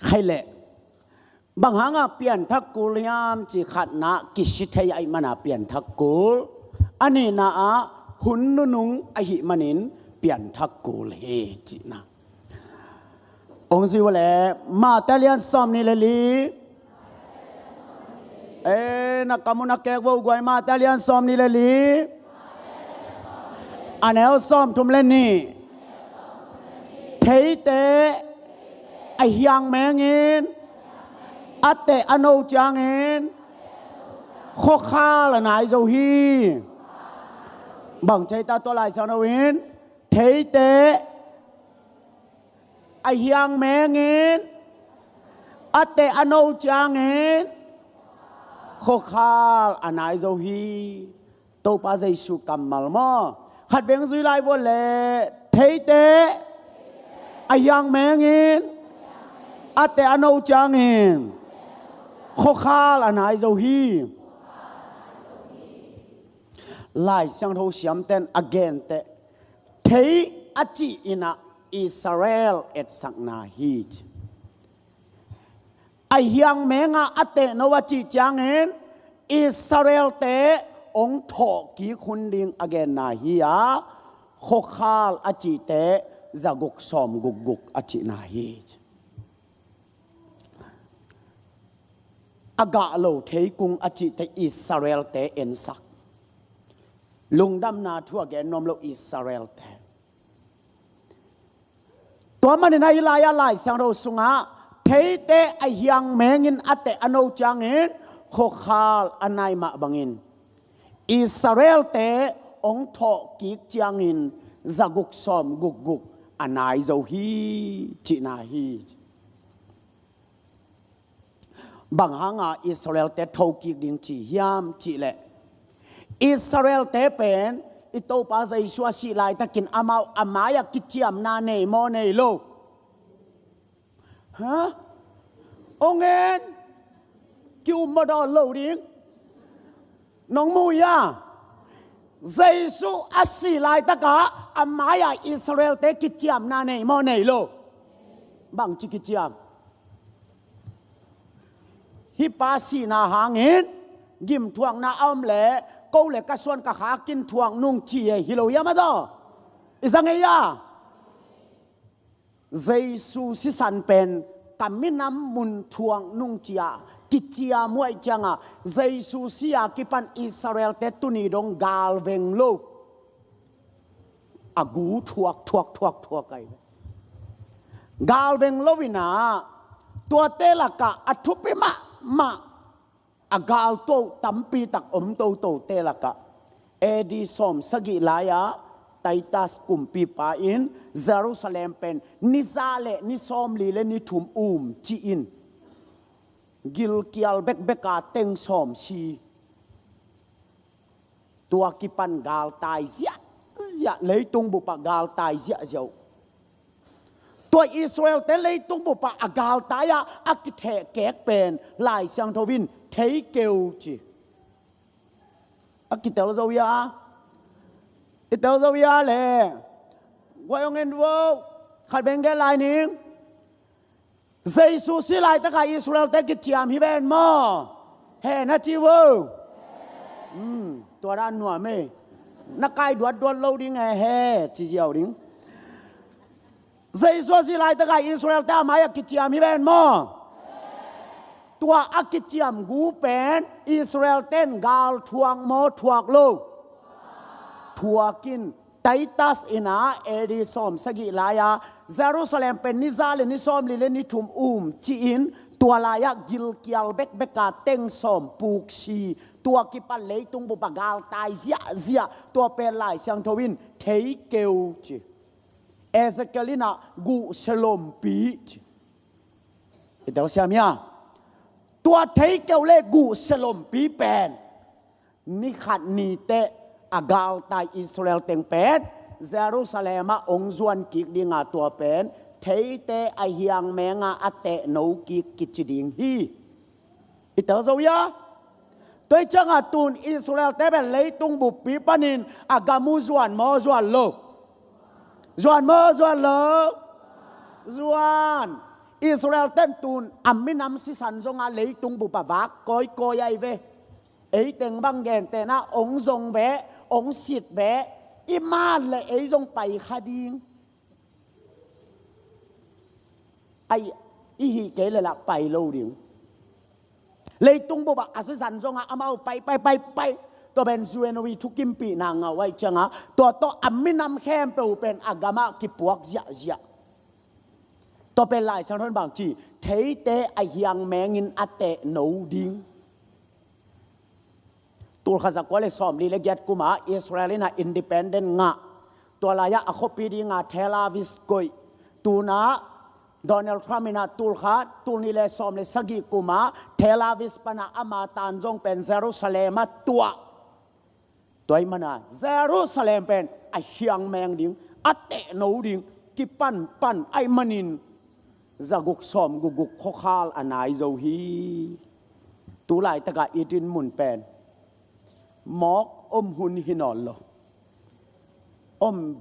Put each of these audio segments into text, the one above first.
hay lệ bằng hang à biển thắc cú liam chỉ khát na kishit hay ai mana biển thắc cú anh na hun nung ai hi manin biển thắc cú he chỉ na ông gì vậy mà ta liên xóm ni lệ na kamu na kek wo guai ma ta lian som ni le li anel som tum le ni thei te a hyang mengin ate ano changin kho kha là nai zo hi bằng chay ta to lại sao nào in thei te a hyang mengin ate ano changin khó khăn anh ai dâu hi tô pa dây su cầm mal mo hạt beng duy lai vô lệ thấy tế ayang mengin ate ano changin khó khăn anh ai dâu hi lại sang thâu xiêm tên again te thấy achi ina Israel et sang na hi ai hiang menga ate nowachi changin Israel te ong tho ki khunding again na hiya khokhal achi te zaguk som guk achi na hi aga lo thei kung achi te Israel te en sak lungdam na thu again nom lo Israel te to man na ilaya lai sang ro sunga thấy te ai hiang mengin ate ano changin kho khal anai ma bangin Israel te ong tho ki changin zaguk som guk anai zo hi chi na hi bang hanga Israel te tho ki ding chi hiam chi le Israel te pen ito pa zai shua si lai takin amau amaya kichiam na nei mo nei lo hả ông em kêu mà đó lâu điếng nông mùi à dây su asi lại tất cả amaya Israel te kichiam na nei mo nei lo bằng chi kichiam hipasi na hangin gim thuang na om le câu le ka suan ka kha kin thuang nung chi e hilo ya ma do isang ya dây su si san pen kaminam mun thuang nung chia kichia muai changa jaisu sia kipan Israel te tuni dong gal veng lo agu thuak kai gal veng lovina tua te la ka athupi ma agal to tampi tak to te la ka edi som sagi laya Titus kumpi pa in Jerusalem pen nizale ni som li le ni thum chi in gil kial beka teng som si tua kipan gal tai zia lấy tung bu pa gal tai zia zau tua Israel te lấy tung bu pa agal tai ya akithe kek pen lai sang thovin thei keu chi akitel zau ya ito zo ya le quay ông em vô khai bên cái lại nín Jesus si lại tất cả Israel te kịch chiam hi bên mo hè na chi vô tua ra nua mê na kai đoạt lâu đi nghe hè chi giàu đi Jesus si lại tất cả Israel te mai kịch chiam hi bên mo tua akit chiam gu pen Israel ten gal thuang mo thuak lo thuakin Titus ina edi som sagi laya Jerusalem pen nizale ni som lile ni thum chi in tua laya gil kial beka teng som puk si tua ki pa leitung bu bagal tai zia tua pen lai siang thowin thei keu chi Ezekielina gu selom pi chi ito siamia tua thei keu le gu selom pi pen ni khat ni te agal tai Israel teng pen Jerusalem ong zuan kik dinga tua pen thei te ai hiang menga ate no ki kichiding hi ito zo ya tôi chẳng à tun Israel te ben lấy tung bu pi panin agamu zuan mo zuan lo zuan mo zuan lo zuan Israel ten tun aminam si san zonga leitung bu pavak koi ai ve ấy tiếng băng gen tên na ông zong bé ông xịt bé iman le ấy zong pai khading ai hi cái là pai lâu điệu lấy tung bộ bạc así san zong amau paiตัวเป็นซูเอนวีทุกิมปีนางเอาไว้จังอ่ะตัวโตอามินำแคมเปเป็นอากามะกิปวกเยตัวเป็นลายสังทนบางจีเทเตไอยังแมงินอเตโนดิงตัวข้าศึกว่าเลยสอมลีเลกยัดกุมาอิสราเอลน่ะอินดิเพนเดนต์งะตัวลายะอคปีดีงะเทลาวิสกอยตัวน่ะโดนัลด์ทรัมป์น่ะตัวข้าตัวนี้เลยสอมเลยสกิกุมาเทลาวิสปนะอามาตันจงเป็นเยรูซาเล็มตัวมันน่ะเยรูซาเล็มเป็นไอยังแมงดิงอเตโนดิงกิปันไอมันินจะกุกสอมกุกข้อข้าลอันไหนโจฮีตัวลายตะกะอีดินมุนเป็นมอกหุ่นหินอลล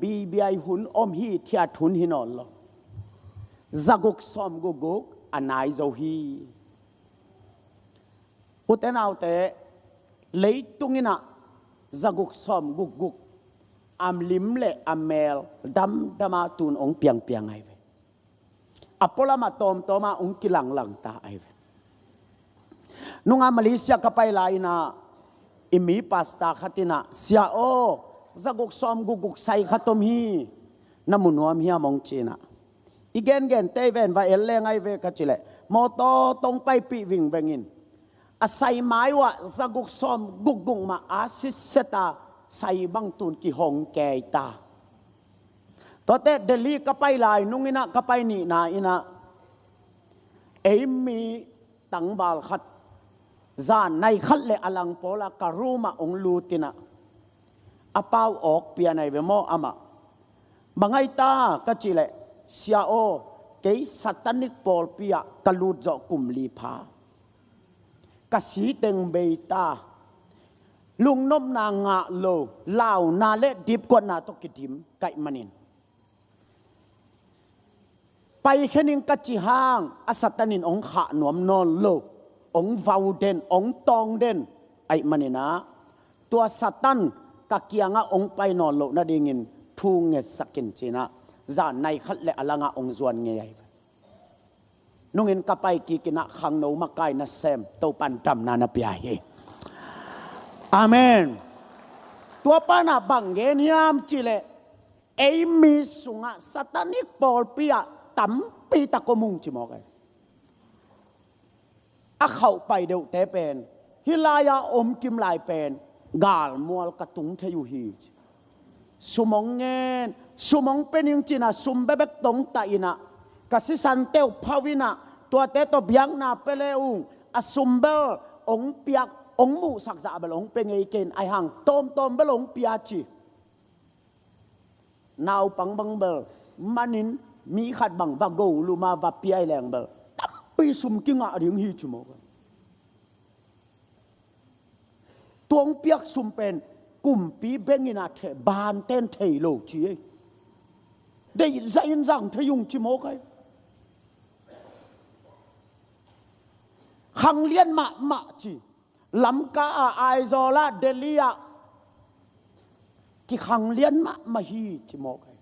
บีบีไอหุ่นฮีเทียทุนหินอลลจะกุกสอมกุกอันไหนโจฮีอุตเตนเอาแต่เลยตุงินะจะกุกสอมกุกอัมลิมเล่อัมเมลดำมาตุนองเปียงไอเวอพอลมาตอมมาองกิลังตาไอเวนุ่งมาเลเซียก็ไปไลนะอิมีพาสต้าขัดนะเสียโอจะกุกสอมกุกใส่ขัดตมฮีน้ำมันวมเฮียมองจีน่ะอีเกนเตเวนว่าเอลเลงไอเวกัจจิเลมอโตตรงไปปีวิ่งเบงินอาศัยไม้ว่าจะกุกสอมกุกมาอาศิสตาใส่บังตุนกิหงแกตาตอนเดลีก็ไปลายนุ่งอินะก็ไปนี่นาอินะเอมีตังบาลขัดจานในขัดเลอลังโปละการูมาองลูตินะอาเป้าออกเปียในเวโมอามาบางไอตาก็จิเลเสียโอเกยสัตนิกปอลเปียกลูดจอกกุมลีพากสีเต็งเบตาลุงนมนางะโลลาวนาเลดิบกว่านาตกิดิมไก่มันินไปแค่นิ่งกัจจิห้างอสัตนินองขาหนวมนอนโลองวาวเด่นองตองเด่นไอ้มันินะตัวสัตันกะเกียงะองไปนอนโลนาดิงินทูงเงสักินจีนะจานในขัดเลอลังะองจวนเงยนุ่งเงินกะไปกีกินะขังโนมาไกนะเซมโตปันดำนานาเปียเฮอาเมนตัวปานาบังเกนยามจิเลเอมิสุงะสัตนิกปอลเปียตั้มปีตะกมุงจิมอกไออาเข้าไปเดี๋ยวเตเป็นฮิลายาอมกิมลายเป็นกาลมัวกระตุงเทยูฮีสุมงเงินสุมงเป็นยังจีน่ะสุมเบบกตงตาอินะกสิสันเตวพาวินะตัวเตตบยังนาเปเลอุงอสุมเบลองเปียกองมูสักษาเบลองเป็นไงเกณฑ์ไอหังตอมเบลองเปียจีนาวปังบังเบลมันินมีขัดบังบะโกลูมาบะเปียแรงเบลตั้มปีสุมกิงะเรียงฮีจุโมกันตัวเปียกสุมเป็นกลุ่มปีเบงินาเทบานเต้นเทโลจีได้ใจยินสั่งทยุงจิโมกันขังเลียนมะจีลำกาไอโซลาเดลียที่ขังเลียนมาฮีจิโมกัน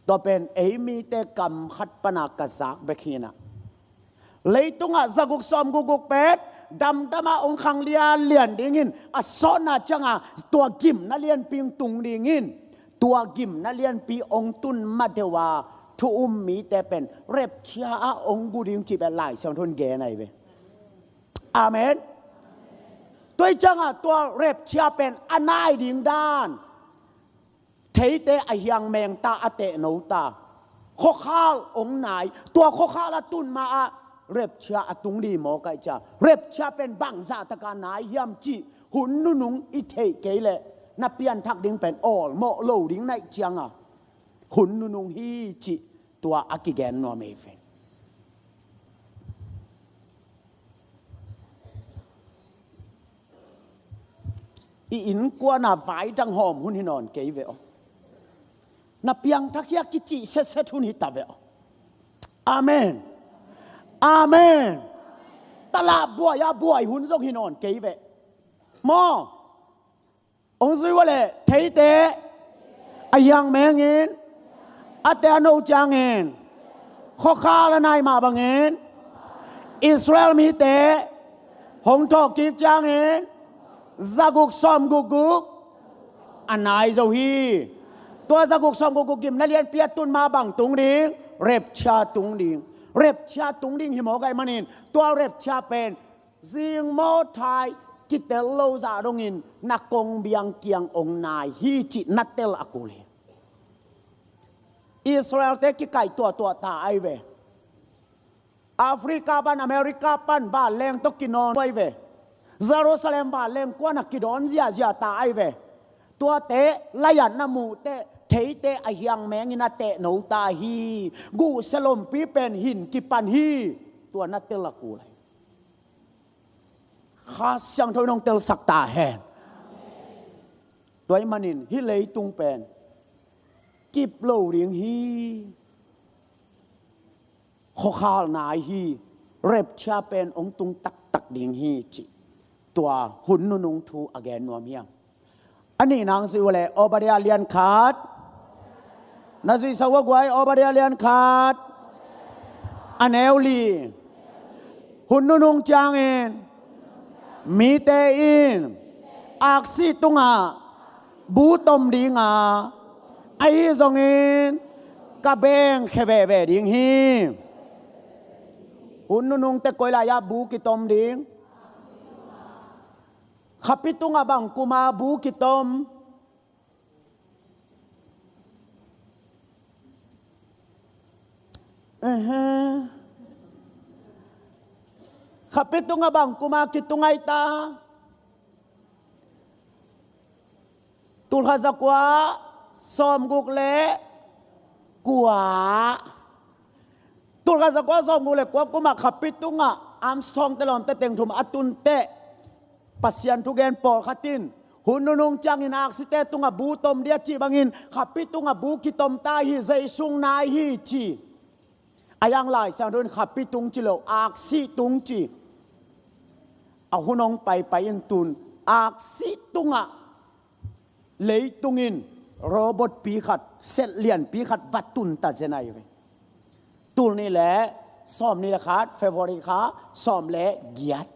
ตัวเป็นเอมีเตกำขัดปนากษักเบคีนะเลยตุงะจักุกซอมกุกเป็ดดำมาองคังเลียนดิ่งินอสอนาจังะตัวกิมนาเลียนปิงตุงดิ่งินตัวกิมนาเลียนปีองตุนมาเดวาทุมมีแต่เป็นเร็บเชียองกูดิ่งจีเป็นหลายสังทนเกนไอเวอาเมนตัวจังะตัวเร็บเชียเป็นอนายดิ่งด้านเทเตไอยังแมงตาอเตโนตาโคข้าองไหนตัวโคข้าละตุนมาเร็บเชียตุงดีหมอไกจ่าเร็บเชียเป็นบังซาตะการนายยำจีหุ่นนุ่งอิเทเกเลนับเปียนทักดิ่งเป็นออลโมโลดิ่งในเจียงอ่ะหุ่นนุ่งฮีจีตัวอากิแกนนอเมเฟนอินกัวนาไฟดังหอมหุ่นหินอนเกยเวอนับเปียงทักยากิจิเซทุนหิตาเวออาเมน อาเมนตลาดบัวยาบัวหุ่นทรงหินอ่อนเกยเวมอองซุยวะเลเทเตอายังแมงเงินอาเตอโนจางเงินข้อข้าละนายมาบังเงินอิสราเอลมีเตหงทอกิกจางเงินซากุกซอมกุกกุกอันนายเจ้าฮีตัวซากุกซอมกุกกุกกิมนักเรียนเปียตุนมาบังตุงดิงเร็บชาตุงดิงเร็บชาตุงดิงหิมอไกมันอินตัวเร็บชาเป็นซิงโมไทยกิเตลโลซาดงอินนักกงเบียงเกียงองนายฮีจินัตเตลอากูเลอิสราเอลเตกิไก่ตัวตาไอเวแอฟริกาปันอเมริกาปันบ้านแรงตกินอนไวเวเยรูซาเล็มบ้านแรงกว่านักกิดอนเสียตาไอเวตัวเตะลายันนามูเตะเทเตอยังแมงอินาเตะโนตาฮีกูสลมปีเป็นหินกิปันฮีตัวนัตเตลกูเลยข้าเสียงทอยนองเตลสักตาแหนตัวมันนินฮิเลยตุงเป็นกิบโลเรียงฮีข้อข้านายฮีเร็บชาเป็นองตุงตักเรียงฮีจิตัวหุ่นนุงทูอแกนนัวเมียงอันนี้นางสิวเลอบาเดียเลียนขาดนาสิสาวกไว้อบาเดียเลียนขาดอันเอลลีหุ่นนุงจางเองมีเตอินอักซิตุงาบูตมดิงาไอซงเองกะเบงเคเวเวดิงฮีหุ่นนุงเตกอยลายาบูกิตมดิงขับพิตุงบังกุมาบูกิตมขับพิตุงบังกุมากิตุงไอตาตุลฮาซักวะซอมกุกเลกัวตุลฮาซักวะซอมกุกเลกัวกุมาขับพิตุงอัมสตรองเตลอมเตเต็งทุมอัตุนเตปัสยันทุเกนปอลขัดินหุ่นนุงจังอินอักสิเตตุงบูตมเดียจีบังอินขับพิตุงบูกิตมตาฮีใจซุงนายฮีจีอายังหลายสังดุนขับพิตุงจิโลอักสิตุงจีเอาหุ่นองไปอินตุนอักสิตุงเลยตุงอินโรบอทปีขัดเซเลียนปีขัดวัดตุนตัดเจนัยเวตุนนี่แหละซ้อมนี่แหละครับเฟเวอริค่ะซ้อมและเกียรติ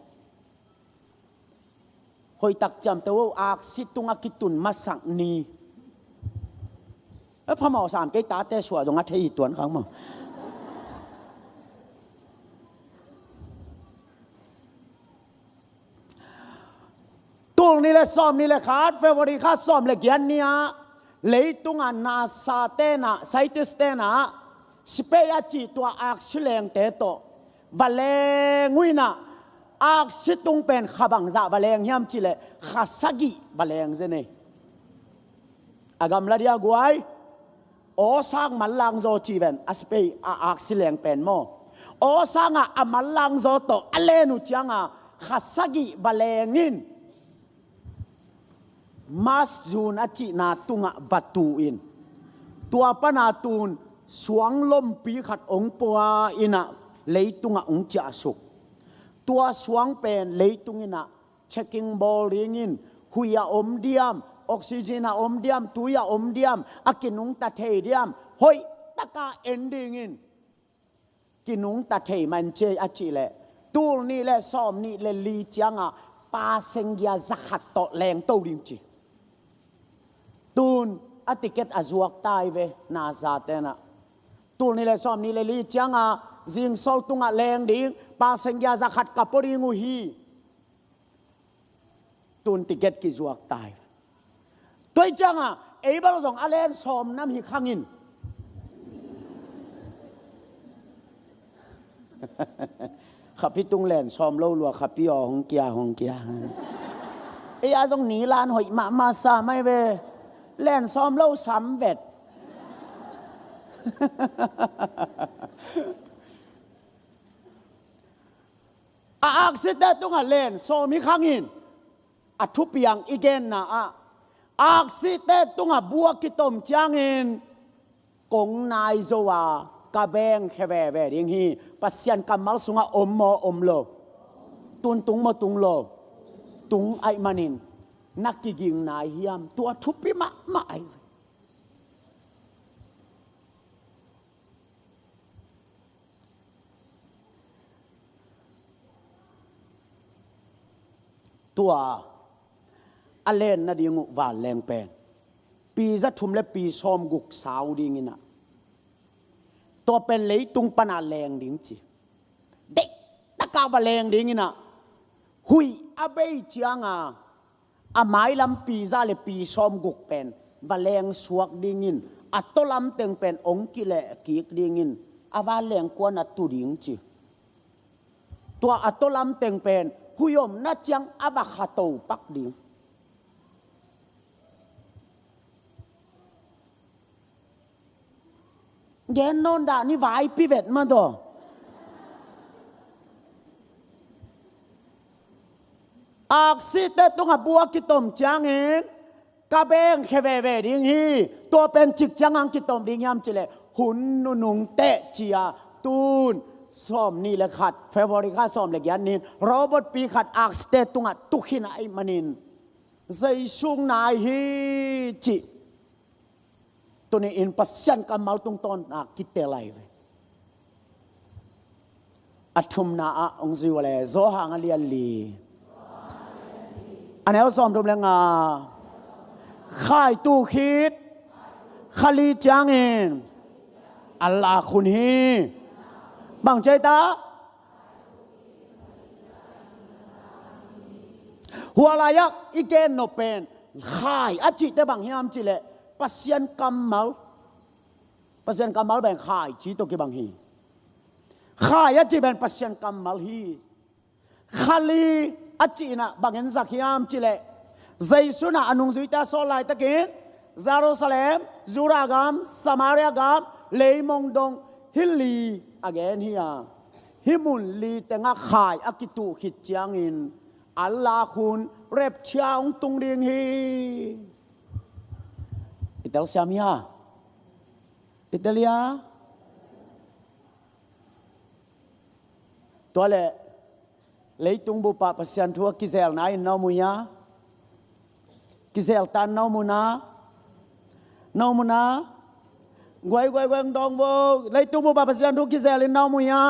หอยตักจำตัวอักสิตุงกิตุนมาสังนีพม่าสามเกตาเตชัวจงอัฐิตวนครั้งมั้งตัวนี้แหละซ้อมนี่แหละครับเฟเวอริค่ะซ้อมและเกียรติเนี่ยเลยตุงนาซาเตนะไซติสเตนะสเปียจีตัวอักษิเลงเตโตบาเลงวินะอักษิตุงเป็นขบังซาบาเลงยามจิเลขัสกิบาเลงเจเนอากำลังเดียกวยโอสังมันลังโซจีเวนอสเปียอักษิเลงเป็นโมโอสังอามันลังโซโตอเลนุจังขัสกิบาเลงินมาสจูนอจินาตุงบัตูอินตัวปนาตูนสวงลมปีขัดองปัวอินะเลยตุงองจ่าสุกตัวสวงเป็นเลยตุงอินะเช็คกิ้งบอลริงินหุยอมเดียมออกซิเจนอมเดียมตุยอมเดียมอากินุงตาเทเดียมหอยตะกาเอนดิงินกินุงตาเทมันเจอจิเลตูนี่และซ้อมนี่และลีจังปาเซงยาซักขัดต่อแรงโตดิงจีตูนอติเกตอาจวกตายเวนาซาเตนะตูนนี่เลยซ้อมนี่เลยลีจังจิงโซลตุงแรงดิ่งปาเซงยาซักขัดกับปริงูฮีตูนติเกตกิจวกตายตัวจังเอบาลส่งอาเลนซ้อมน้ำหิขังินขับพี่ตุงแลนซ้อมเล่าลัวขับพี่อหงเกียอาส่งหนีลานหอยมาซาไม่เวแล่นซ้อมเล่าซ้ำเบ็ดอักษิตตุงเล่นซ้อมมีขังินอัทุเปียงอีเกนนะอักษิตตุงบัวกิตมจางอินกงนายโจวา กะเบงแค่แว่ดิงฮีปัสยันกำมัลสุงะอมโมอมโลตุนตุงโมตุงโลตุงไอมานินนักกิกิงนายเฮียมตัวทุบปิมะมาไอตัวอเลนนะดิงุวาแรงเป็นปีจะทุ่มและปีชอมกุกสาวดิงินะตัวเป็นเลยตุงปนาแรงดิงจีเด็กตะกาวาแรงดิงินะหุยอาเบยจียงอาไม้ลำปีจะเลยปีชอมกุกเป็นวาแรงสวกดิงินอัตโตลำเต็งเป็นองกิเลกิกดิงินอาวาแรงกวนอัตตุดิงจีตัวอัตโตลำเต็งเป็นหุยมนัดยังอาบะขาโตปักดิงเย็นนอนด่านี่วายพิเวทมาตัวอักษิตตุงบัวกิตมจางเงินกะเบงแค่เวดิงฮีตัวเป็นจิกจางอังกิตมดิงยามจิเลหุ่นนุงเตะจียตูนซ้อมนี่แหละขัดเฟเวอริกาซ้อมเล็กยันนินโรบอทปีขัดอักษิตตุงตุขินไอมันินใจชุงนายฮีจิตัวนี้อินปัสยันกำมัลตุงตอนกิเตลัยเวอัตุมนาองซิวเลโซหางเลียลีอันนี้เราซ้อมรวมแรงข่ายตูคิดขลีจางเองอัลลาคุณฮีบังใจตาหัวลายักอีเกนโนเป็นข่ายอจิตแต่บางยามจิเลปัสยันกำมัลแบ่งข่ายชี้ตัวกี่บางฮีข่ายอจิเป็นปัสยันกำมัลฮีขลีอจินะบางเห็นสักยามจิเลใจสุนะอนุสุยตาโซลายตะกินเยรูซาเล็มจูรากามสมาเรียกามเลมงดงฮิลลีอเกนฮียฮิมุนลีแต่งข่ายอากิตุขิดจางอินอัลลาคุณเร็บเชียงตุงดิงฮีอิตาลีมีฮะอิตาลีตัวเล่เลยตุงบุปผาปัสยันทัวกิเซลนายน้ามุยากิเซลตันน้ามุนากวยดองโวเลยตุงบุปผาปัสยันทัวกิเซลน้ามุยา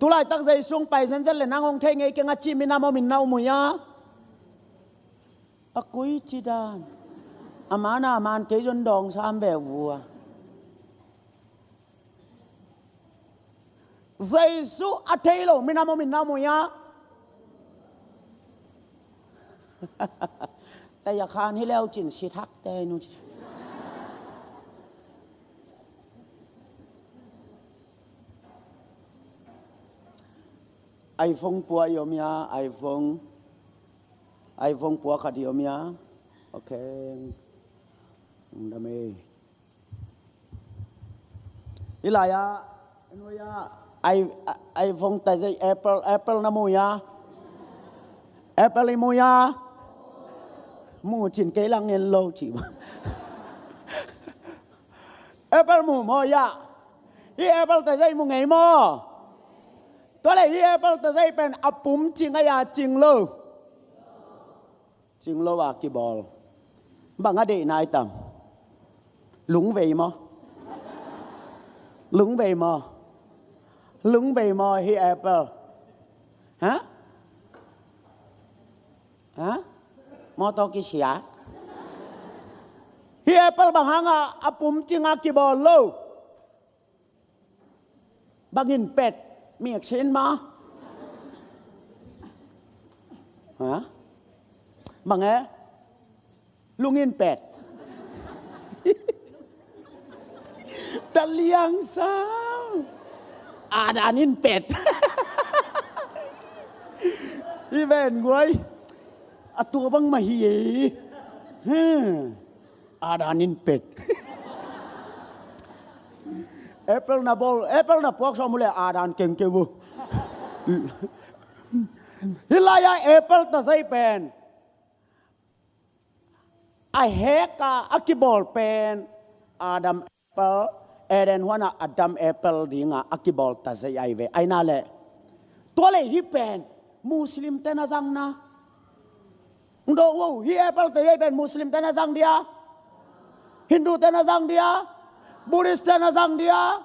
ตุลายตั้งใจส่งไปเซนเซลเลยนางองเทงเอเกงอาชิมินาโมมินน้ามุยาอากุยจิดานอามานามันเกยจนดองสามแบบวัวเจสุอาเทโลมินาโมมินนาโมยาแต่อยากคานให้แล้วจินชิทักแต่นู่นไอฟงปัวยอมยาไอฟงปัวขัดยอมยาโอเคดำเออิลายาอินุยาไอฟงแต่ใจแอปเปิลนะมูยาแอปเปิลมูยามูจินเกลังเงินโลจิวแอปเปิลมูยาฮีแอปเปิลแต่ใจมูไงมอตัวเลยฮีแอปเปิลแต่ใจเป็นอปุ่มจริงอะจริงโลว่ากี่บอลบางอดีตนายต่ำหลงเวมอฮีแอปเปิลฮะมอตอกิเสียฮีแอปเปิลบางหางอาปุ่มจิงอากิบอลโลบางอินเป็ดมีอักเชนมาฮะบางลุงอินเป็ดตะเลียงสาวอาดานินเป็ดอีเวนกวยตัวบังมาฮีอาดานินเป็ดแอปเปิลนาบอลแอปเปิลนาพวกชาวมุเลอาดานเก่งเกวูฮิลายาแอปเปิลตะไซเป็นไอเฮกาอากิบอลเป็นอาดัมแอปเปิล Eden wana Adam Apple dinga akibol ta zai ai ve ai na le to le hi pen Muslim te na jang na ndo wo hi Apple te ai pen Muslim te na jang dia Hindu te na jang dia Buddhist te na jang dia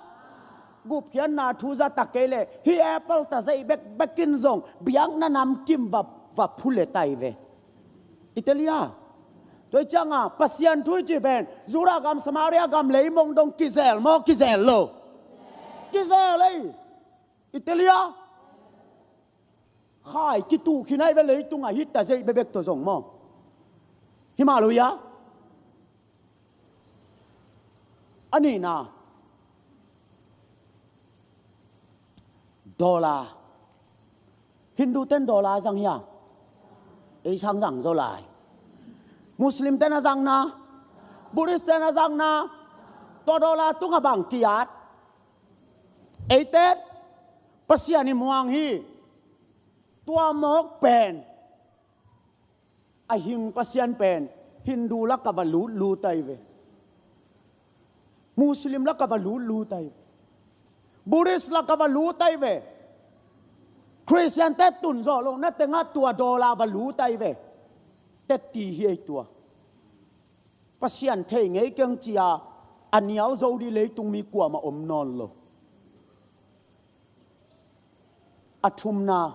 gup khian na thu za takele hi Apple ta zai bek bekin zong biang na nam kim va phule tai ve Italia tôi chăng à pasian thui chỉ bên Jura gam Samaria gam lấy mong đông Kizel mo Kizel lo Kizel lấy Italia khai cái tu khi này về lấy tung à hít ta dây bê bê tổ rồng mo Himalaya anh ấy na $, Hindu tên $, rằng ya ấy sang rằng rồi lại Muslim tên là rằng na Buddhist tên là rằng na to $, tung à bằng kiat ấy tết pasian ni muang hi tua mok pen a hing pasian pen Hindu la ka lu tai ve Muslim la ka lu tai Buddhist la ka lu tai ve Christian tết tun zo lo na tenga tua $, va lu tai ve tết ti hi tua pasian thei ngei keng chia aniao zo đi lấy tung mi kwa ma om non lo athum na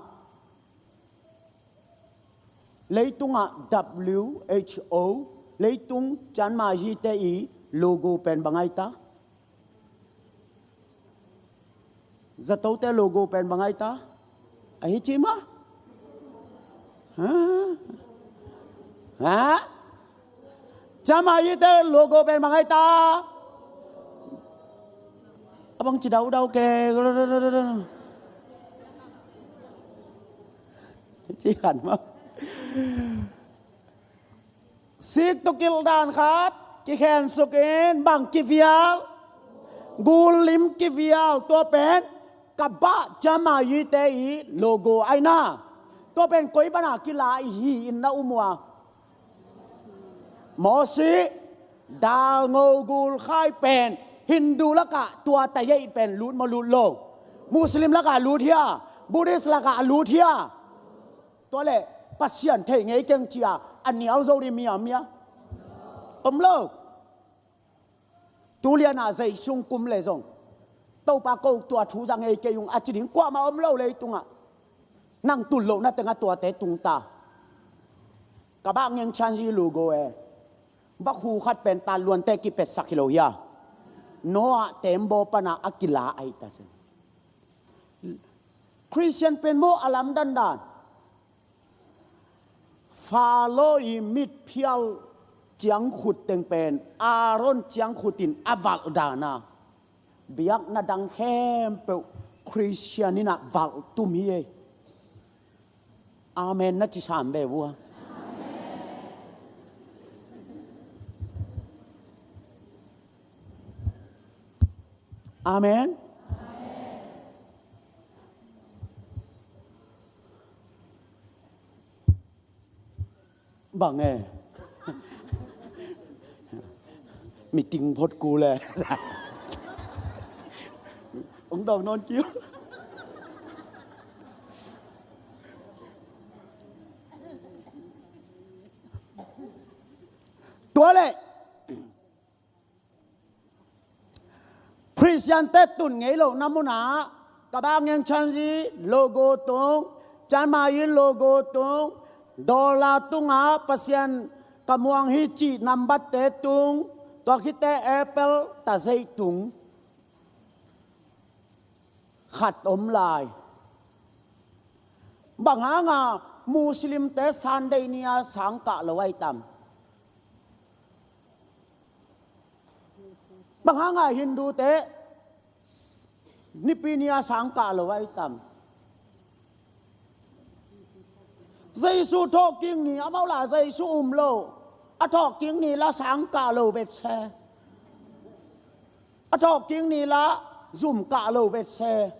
lấy tung a WHO lấy tung chan ma ji te i logo pen bangai ta za to te logo pen bangai ta ai chi ma ha chan ma ji te logo pen bangai ta abang chỉ đâu ke chỉ hẳn mà Sik to kildan khat ki khen sukin bang kivial gulim kivial to pen kaba chama yite i logo aina to pen koi bana kila hi in na umwa mosi dal ngogul khai pen Hindu laka tua tayai pen lut ma lut lo Muslim laka lut hia Buddhist laka lut hia to le pasian thei ngei keng chia anh niao zo đi mía lo tu liên à dây sung cum lệ rong tàu pa câu tua thu rằng ngei cây yung à chỉ đến qua mà lo lấy tung à năng tu lộ na tiếng à tua té tung ta các bạn nghe chan gì logo e bác hu khát pen ta luôn té kí pet sakilo ya no tembo pana akila ai ta sen Christian pen mo alam dandan follow imit pial chiang khut teng pen Aaron chiang khutin aval dana biak na dang hem pe Christianina val tum hi amen na chi sam be vua amen bằng nghe meeting phốt cú lệ ông đầu non chiếu tua lệ Christian Tết tuần ngày lâu năm môn á các bạn nghe chăng gì logo tung chan mai logo tung $, tung á pasian kamuang hi chi number te tung to khi te Apple ta dây tung khát lại bằng hang à Muslim te Sunday nia sáng cả lâu tam bằng hang à Hindu te Nipinia sáng cả lâu tam dây su thọ kiêng ni amau là dây su lo a thọ kiêng ni là sáng cả lâu vệt xe a thọ kiêng ni là zoom cả lâu vệt xe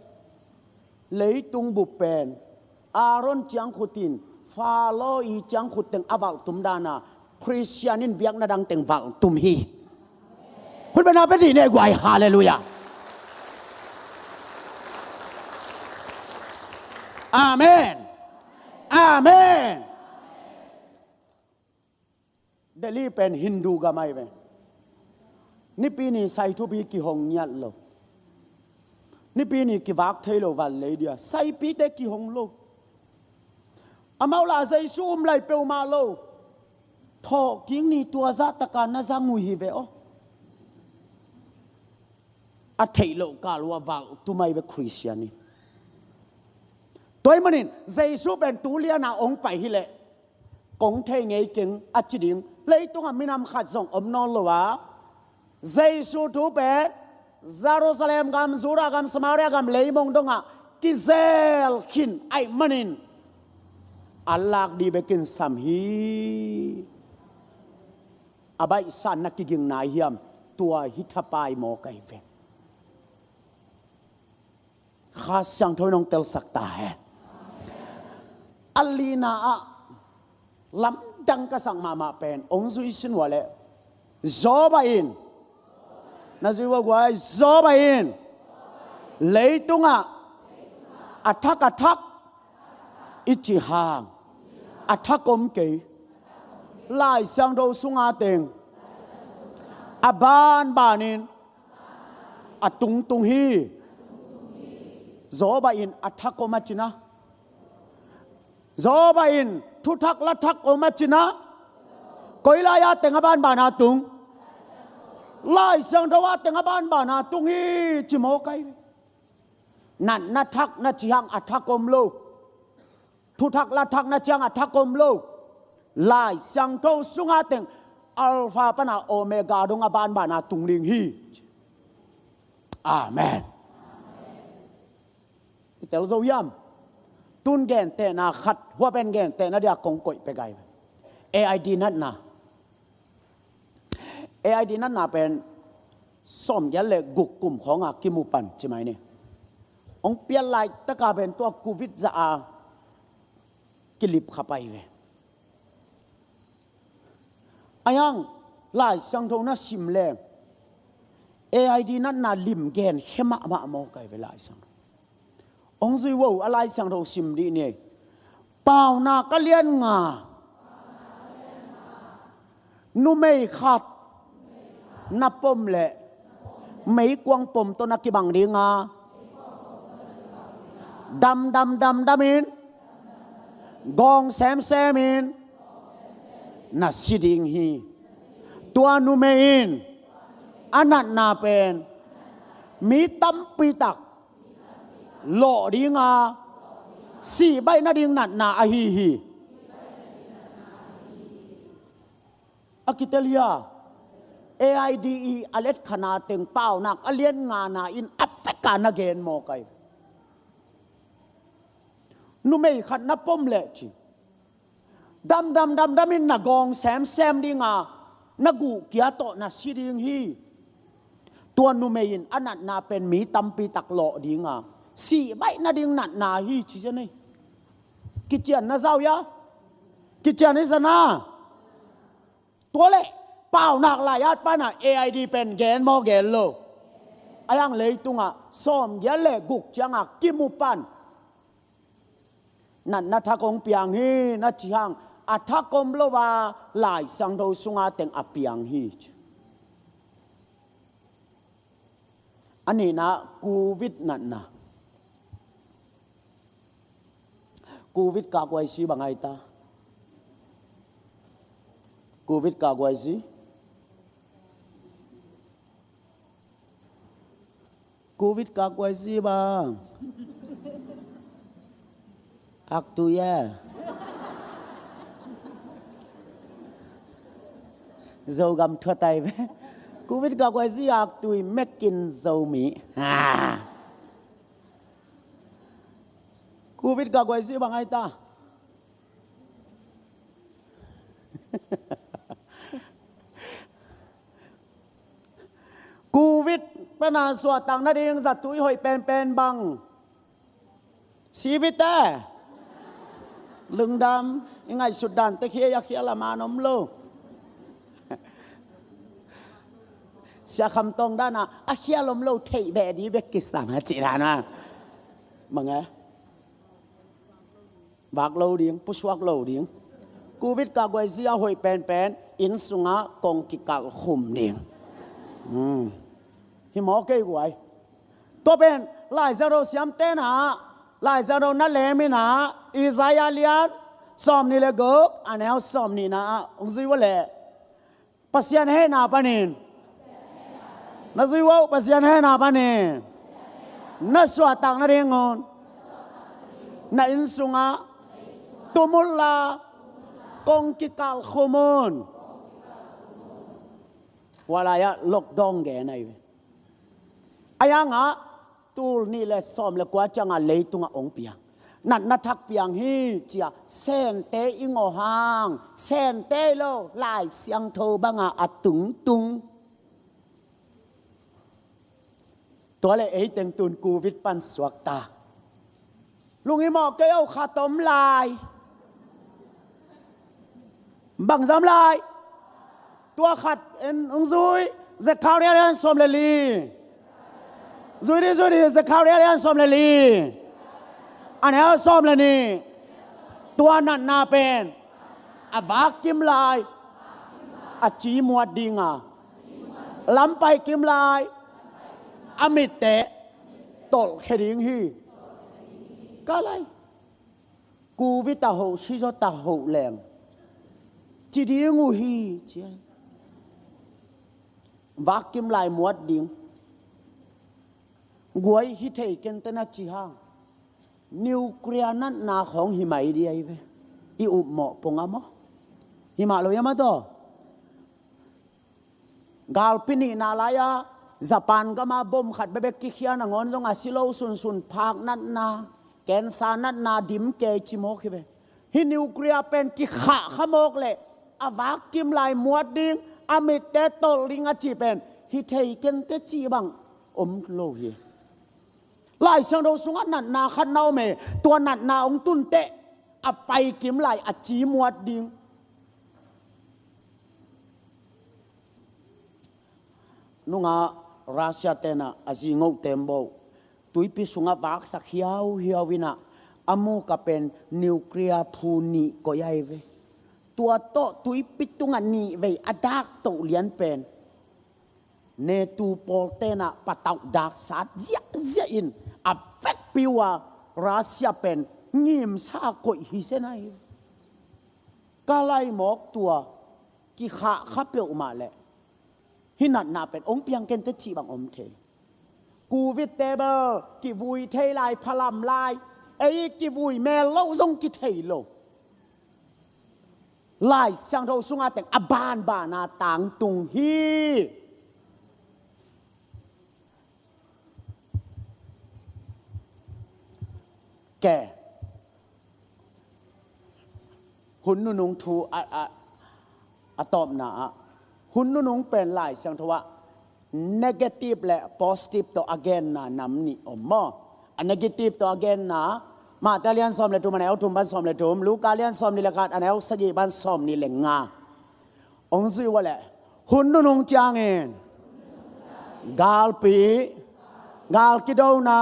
lấy tung bụp pen Aaron chiang khutin follow i chiang khut teng aval tum dana Christianin biak na dang teng val tum hi คุณเป็นอาเป็นดีเนี่ยกว่าฮาเลลูยาอาเมนอาเมนเดลี่เป็นฮินดูก็ไม่เป็นนี่ปีนี้ใส่ทุบีกี่หงยัดโลนี่ปีนี้กี่วักเทโลวันเลยเดียใส่ปีเด็กกี่หงโลอามาลาใส่ซูมไหลเปลมาโลทอกิ้งนี่ตัวซาตะการน่าจะงุยฮิเวออัฐิโลกาลว่าวังตัวไม่เป็นคริสเตียนีตัวมันนี่เยซูเป็นตัวเลียนาองไปฮิเลกงเทงเงยเก่งอัจฉริยเลยต้องมีนำขัดส่งอมนอลลวะเยซูทูเป็นเยรูซาเล็มกัมซูรากัมสมาเรียกัมเลยมงดงะกิเซลขินไอมันนินอัลลอฮ์ดีเบกินสัมฮีอาบัยสันนักกิงนายยมตัวฮิตาปายโมกัยเฟข้าสั่งทวนองเตลสักตาเฮอัลลีนาลำดังกสั่งมาเป็นองค์สุยสินวะเลโจบาอินนั่นสิว่าว่าโจบาอินเลยตุงะอัฐกอิจิฮางอัฐกมเกยไล่สังโดสุงอาเตงอบานบานินอตุงฮีโจบาอินอัฐกมัจจินะโจบาอินทุทักลัทักอมัจจินะกอยลายาเตงอบานบานาตุงไล่สังโดว่าเตงอบานบานาตุงฮีจิโมไกนั่นนัทักนัจยังอัฐกมโลทุทักลัทักนัจยังอัฐกมโลไล่สังโดสุงอาเตงอัลฟาปนาโอเมกาดงอบานบานาตุงลิงฮีอาเมนเตลโซยามตุนแกนเตนาขัดหัวเป็นแกนเตนาเดียกงกอยไปไกล AID นั่นนะ AID นั่นนะเป็นส้มยันเล็กกุกกลุ่มของกิมูปันใช่ไหมเนี่ยองเปียลายตะกาเป็นตัวโควิดจะกิลิบเข้าไปเว้อายังลายสังทงน่าชิมแรง AID นั่นน่ะลิมแกนเข้มมาโมไกเวลาสังองค์สิว่าอะไรสังทงชิมดีเนี่ยเปล่านาก็เลี้ยนงานุไม่ขัดนับปมแหละไม่กวางปมตัวนักกิบังดีงาดำมินกองแซมมินน่าสิดิงฮีตัวนุเมอินอันนั้นน่าเป็นมีตั้มปีตักหล่อดีงาสี่ใบนาดิงนัดนาอาฮีอากิเตเลีย AIDE อเลตขนาเต็งเป้านักอเลียนงานาอินแอฟริกานาเกนโมไกนุไม่ขัดนับปมเละจีดำมินนักกองแซมดีงานักกูเกียโตนักสิดิงฮีตัวนุไม่อินอันนั้นนาเป็นมีตั้มปีตักหล่อดีงาสี่ใบนาดิงนัดนาฮีจีเจนี่กิจเจียนนาเจ้ายากิจเจียนนิสนาตัวเละเปล่าหนักหลายญาติป้าน่ะ AID เป็นแกนโมแกนโลอายังเลยตุงอ่ะส้มยันเล่กุกจังอ่ะกิมุปันนั่นนัทกงเปียงฮีนัทจังอัทกมโลวาหลายสังโดสุงาเต็งอเปียงฮีอันนี้นะกูวิดนั่นนะกูวิดกากไว้สิบังไงตากูวิดกากไว้สิกูวิดกากไว้สิบางอักตุยะโจกำทั่วไตไปกูวิดกากไว้สิอักตุยแม่กินโจมีกูวิดกากไว้สิบางไงตากูวิดปนาสวดตังนาดีงสัตตุยหอยเป็นบังชีวิตแต่ลึงดำยังไงสุดดันตะเคียยาเคียละมานมโล เสียคำตรงด้านน่ะอาเฮียลมโลเทยแบบนี้เบกิสามจีรานะมังไงวักโลเดียงผู้ชวักโลเดียงกูวิทกากวยเสียหอยเป็นอินสุงะกงกิกาขุมเดียงหิมอเกยกวยตัวเป็นลายจะเราเสียมเต้นหาลายจะเรานั่นแหละไม่หนาอิสราเอลียนสอมนี่เลยก็อันนี้เอาสอมนี่นะองค์ซิวะเลยปัสยานให้นาปนินนั่นซิวะปัสยานให้นาปนินนั่นสวดตังนั่นเองงอนนั่นอินสุงะตุมุลลากงกิกาลขุมุนวลายะลกดองแกไหนอายังอ่ะตูนี่เลยสอมเลยกว่าจังอ่ะเลยตุงอ่ะองเปียงนั่นนัทักเปียงฮีเจียเส้นเตอิงอหางเส้นเตโลลายเสียงโทบังอ่ะตุงตัวเลยไอ้เต็งตุนกูวิทปันสวกตาลุงอีหมอกเกเอาขาต้มลายบังสำลายตัวขัดเอ็นองซุยจะข้าวเรียนสมเลลีซุยดีจะข้าวเรียนสมเลลีอันนี้สมเลนีตัวนั้นน่าเป็นอาวากิมลายอาจีมวดดิงาล้ำไปกิมลายอมิตเตะตลเขดิงฮีก็เลยกูวิตาหูชิโจตาหูแรงจีดีงูฮีเจียวักกิมลายมวดดิงกวยฮิตเทกันเตนัจีฮางนิวเคลียร์นั้นนาของหิมะดีไอเวอีอุหมอปงอะมอหิมะเรายังมาต่อกาลปินีนาลายาญี่ปุ่นก็มาบ่มขัดเบบกิเขียนงอนจงอาศิโลสุนภาคนั้นนาแกนซานั้นนาดิมเกจิโมกิเวฮินิวเคลียร์เป็นกิขะขโมกเลยอาวากิมลายมวดดิงอมิเตโตลิงอาจีเป็นฮิเทกันเตจีบังโลฮีลายเสียงเราสุงนันนาขันเนาเมตัวนันนาองตุนเตะอไปกิมลายอจีมวดดิงนุงารัสเซียเตนะอาจิงเอาเต็มโบตุยพิสุงาบักสักเฮียววินะอามูก็เป็นนิวเคลียร์พูนีก็ยัยเวตัวโตตุยปิตุงันนีเวอดักโตเลียนเป็นเนตูโปลเตนะปะตาวดักสัตเจียอินอัฟเฟกปิวารัสเซียเป็นงิมซากอยฮิเซนัยกาไลหมอกตัวกิขะขับเปียวมาเลยฮินัดนาเป็นองค์เพียงเกนเตจีบังอมเทกูวิตเตเบอร์กิวุยเทลายพลัมลายไอ้กิวุยแม่เล่าซงกิเทโลลายเสียงเราสุงอาแต่งอบานบานาต่างตุงฮีแกหุ่นนุ่งทูอะตอมนาหุ่นนุ่งเป็นลายเสียงทว่า negative และ positive ตัว again นะนำนี่อมอ negative ตัว again นะมาตาเลียนซอมเลตุมันเอาทุ่มบันซอมเลตุมลูกาเลียนซอมนี่ละกัดอันเอาสจีบันซอมนี่เลงงาองซุยวะแหละหุ่นนุ่งจางเองกาลปีกาลกิโดนา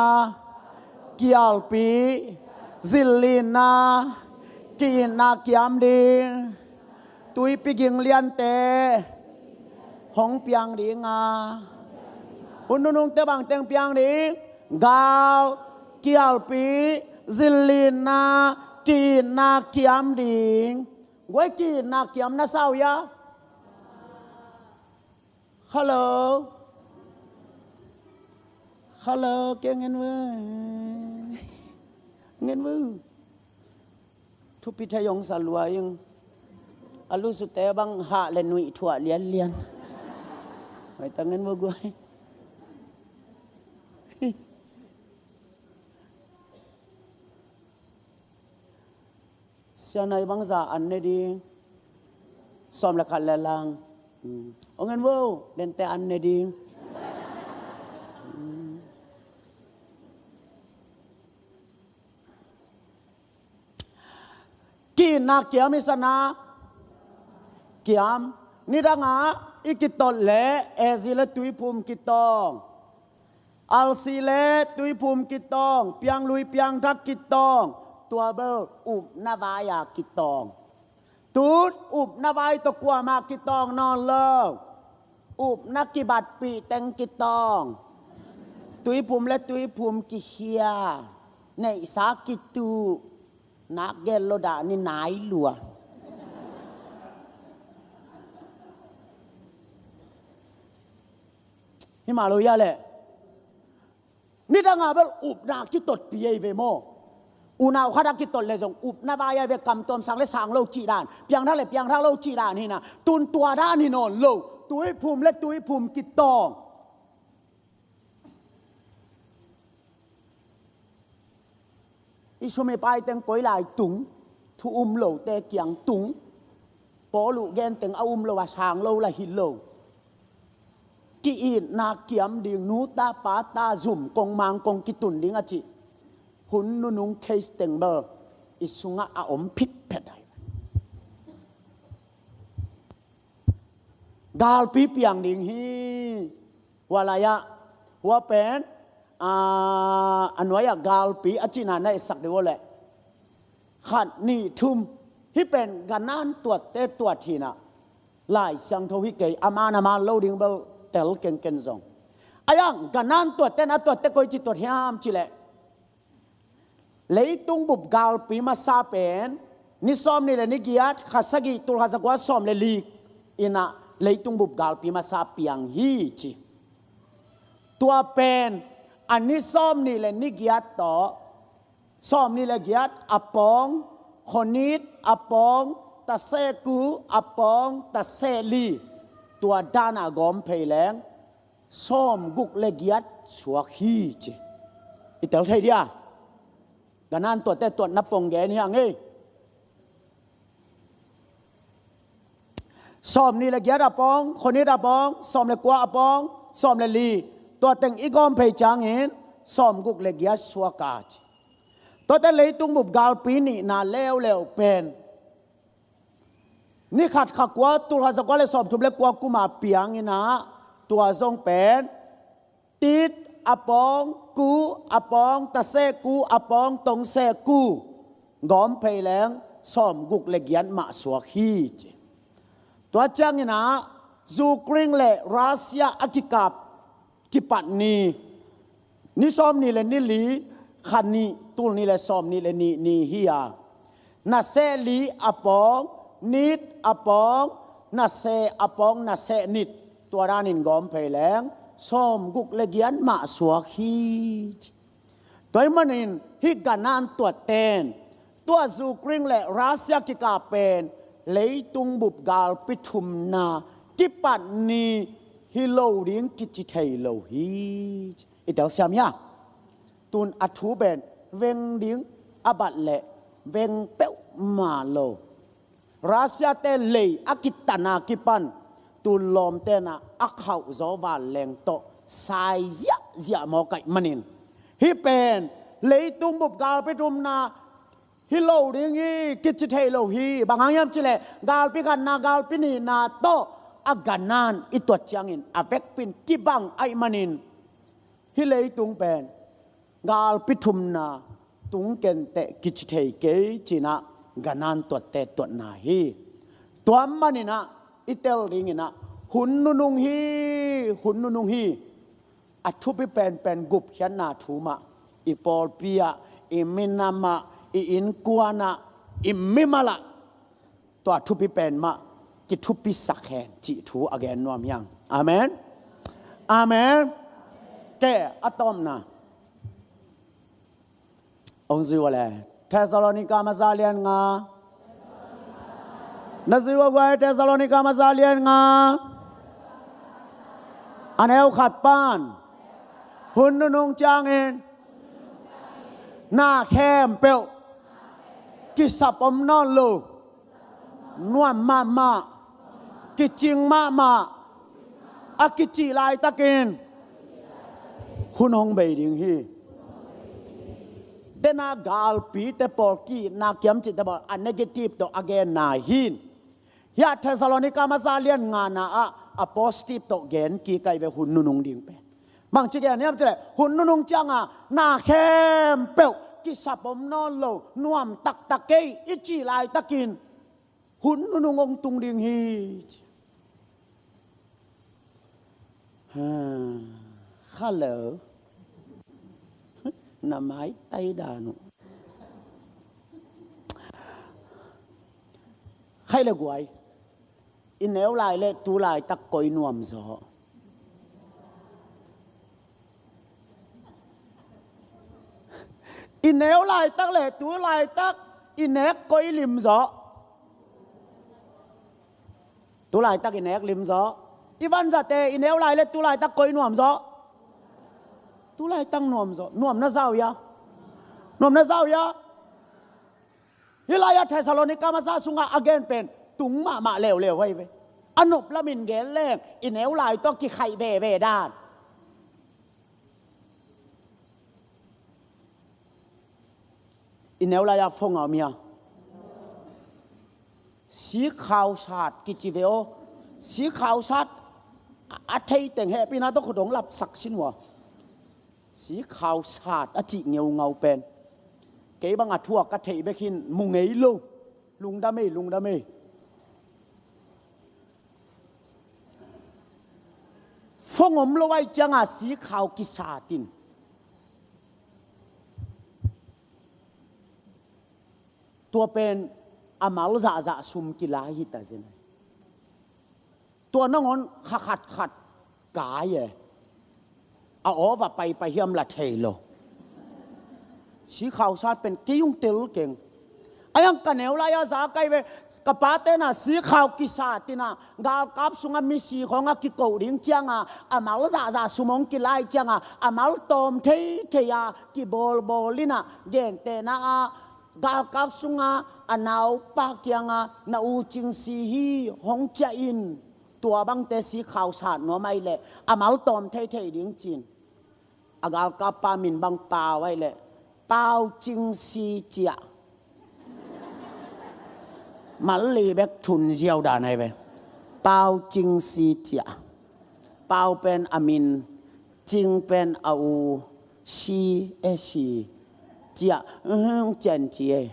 กิอัลปีซิลลินากินากิอัมดีตุยปิกิงเลียนเตหงเปียงดีงาหุ่นนุ่งเตบังเต็งเปียงดีกาลกิอัลปีซิลลินากินากิอัมดีไว้กินากิอัมนาซาวยาฮัลโหลฮัลโหลเก่งเงินเว้ยเงินเว้ยทุกพิธียงสลวยยังอลุสุเตบังหะเลนุยถั่วเลียนไปตั้งเงินเว้ยกูเสียในบางจ่าอันนี้ดีสอมละคันละลังเอาเงินเว้ยเล่นแต่อันนี้ดีกินนักเกียมิสนาเกียม นี่ดังอีกิตอเลเอซิเลตุยภูมิกิตองอัลซีเลตุยภูมิกิตองเปียงลุยเปียงทักกิตองตัวเบอร์อุบนาวายากิตองตูดอุบนาวายตะกัวมากิตองนอนเลิกอุบนักกิบัตปีเต็งกิตองตุยภูมิและตุยภูมิกิเฮียในสากิตูนักเกลโลดานี่นายหลัวนี่มาเลยแหละนี่ดังเบลอุบนาคิตตปีเอเวโมอุณาขดักคิตตเลยส่งอุบนาบายเวกำตอมสังเลสังโลจีดานเพียงท่าเลยเพียงท่าโลจีดานนี่นะตุนตัวด้านนี่นอนโลตุยภูมิและตุยภูมิกิตตองอิชไม่ไปเต็งป่วยหลายตุงทุอุ้มโลแต่เกียงตุงปอลูกแกนเต็งเอาอุ้มโลว่าช้างโลละหินโลกีอินนาเกียมดิ่งนูตาปาตาจุ่มกงมังกงกิตุนดิ่งอจิหุ่นนุงเคสเต็งเบอร์อิสุงะอาอมพิษเพ็ดได้กาลปีเปียงดิ่งฮีวาลายะว่าเป็นอันว่ากาลปีอจินาในสักเดียวแหละขัดนี่ทุ่มที่เป็นกันนั่นตัวเตตัวทีน่ะหลายเสียงทวิเกยอามานามาโลดิ่งเบลเตลเก่งเก่งซองอายังกันนั่นตัวเตนะตัวเตกอยจิตตัวที่ห้ามจิเลเลยตุงบุบกาลปีมาซาเป็นนิสอมนี่เลยนิกิยัดขัดสกิตุลขัดสกว่าสอมเลยลีกอินะเลยตุงบุบกาลปีมาซาเปียงฮีจิตัวเป็นอันนี้ซ้อมนี่แหละนิกยัดต่อซ้อมนี่แหละยัดอปองคนนิดอปองตะเซกูอปองตะเซลีตัวด้านอากอมเพลแรงซ้อมกุกเล็กยัดสวกฮีจีอิตาลีไทยเดียกันนั่นตัวแต่ตัวนับปงแกนี่ยังไงซ้อมนี่แหละยัดอปองคนนิดอปองซ้อมเลยกว่าอปองซ้อมเลยลีตัวแต่งอีกอมเพยจางเห็นสอมกุกเล็กยาสวากาจตัวแต่เลยตุงบุบกาลปีนี่นาเลวเป็นนี่ขัดขักว่าตัวหัสกว่าเลยสอมทุบเล็กกว่ากูมาเปียงนี่นะตัวทรงเป็นติดอปองกูอปองตะเซกูอปองตงเซกูกอมเพยแรงสอมกุกเล็กยันมาสวาฮีตัวจังนี่นะยูเครนและรัสเซียอากิกับกิปัดนี่ซ้อมนี่เลยนี่ลีขันนี่ตูนี่เลยซ้อมนี่เลยนี่เฮียนาเซลีอปองนิดอปองนาเซอปองนาเซนิดตัวด้านินกอมเพลแรงซ้อมกุกเลกียนมาสวกฮีตัวมันนินฮิกันนานตัวเตนตัวยูเครนและรัสเซียกิกาเป็นเลยตุงบุบกาลปิทุมนากิปัดนี่ฮิโลดิ้งกิจิเทโลฮีอิตาลีสามยาตุนอัฐุเบนเวงดิ้งอาบัดเละเวงเป้มาโลรัสเซียเตเลยอากิตานากิปันตุนลอมเตนะอักเขาโซวาเลงโตไซเซียมอกัยมันินฮิเป็นเลยตุงบุบกาลไปตุมนาฮิโลดิ้งฮีกิจิเทโลฮีบางครั้งยามจิเลกาลปิกันนากาลปินีนาโตอาการนั้นอิตัวเชียงอินอาเวกปินกิบังไอมันินฮิเลยตุงเป็นกาลปิทุมนาตุงเกนเตกิจเทเกจินะกานันตัวเตตัวนาฮีตัวมันนี่นะอิเตลริงินะหุ่นนุงฮีอัทุปิเป็นกุบขันนาทูมาอิปอลปียอิมินามาอินกัวนาอิมิมาละตัวทุปิเป็นมากิทุปิสักแห่งจิทูอแกนนวมยังอาเมนอาเมนแกอะตอมนะองค์ซิวะเลเทสโลนิกามาซาเลียนงานาซิวะไวเทสโลนิกามาซาเลียนงาอันเอวขัดปานหุ่นนุงจางเอ็นหน้าแคมเปลกิสับอมนอนโลนวมมากิจิงมาอากิจิลายตะเกนคุณฮงเบดิงฮีเดนากาลปีเตปอลกีนาเกียมจิตบอลอันเนกทีฟตัวอเกนนาฮิน ya Thessalonica ma za lian nga na a apostle to gen ki kai ve hun nunung ding pe mang chi gen niam chele hun nunung changa na khem pe ki sapom non lo nuam tak tak ke ichi lai takin hun nunung ong tung ding hi hello na mai tay da no khai là guai in nếu lại lệ tu lại tắc coi nuông gió in nếu lại tắc lệ tu lại tắc in nét coi lim gió tu lại tắc in nét lim gió Ivan ra tê in nếu lại lệ tu lại tắc coi nuông gió tu lại tăng nuông gió nuông nó sao ya nuông nó sao ya Hilaya Thessalonica ma sa sunga again pen tung ma leo hay ve anup la min gen leng in eu lai to ki khai ve dan in eu lai ya phong a mia si khao sat ki chi veo si khao sat a thei teng he pi na to khodong lap sak sin wa si khao sat a chi ngau pen cái băng thua các thầy bé khi mùng ấy luôn lung đam mê phong ôm lo ai chẳng à xí khao kỳ sa tin tua pen amal dạ sum kỳ lá hít ta gì tua nó ngon khát cái gì à ó và bay hiểm là thầy loสีขาวชาติเป็นกิยุงเตลเก่งไอ้ยังกันเอวลายาสาไกเวกับปาเตนะสีขาวกิสาตินะกากับสุงมิสีของกิโกดิ้งจังอามาลจ่าสุมงกิไลจังอามาลตอมเทียกิบอลลินะเกนเตนะกากับสุงอนาวปากยังนาอูจิงสีฮีหงจะอินตัวบังเตสีขาวชาตินัวไม่เละอามาลตอมเทียดิ้งจินอากากับปามินบังปาไว้เละbao chính si chia mà lì bẹt thun giàu đà này về bao chính si chia bao pen amin chính pen au si si chia chân chia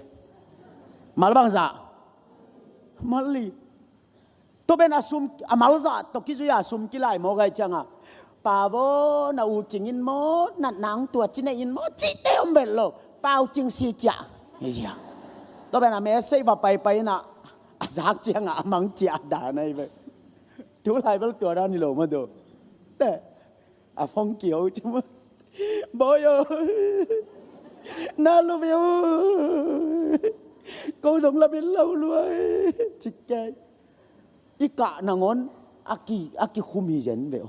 mà bằng dạ mà lì tôi bên asum amal dạ tôi kia rồi asum kia lại mua cái chăng à bà vô nào chính in mốt nặng nắng tuột trên này in mốt chỉ teo bền lộ bao chính si chả cái gì à tôi bên là mẹ xây vào bay nè giác chiang mang chả đà này vậy tú lại vẫn tuột ra đi lộ mà được thế phong kiều chứ mà bố ơi na lu biểu cô giống là bên lâu luôn chỉ cái ít cả nàng ngón aki khum hi dân vậy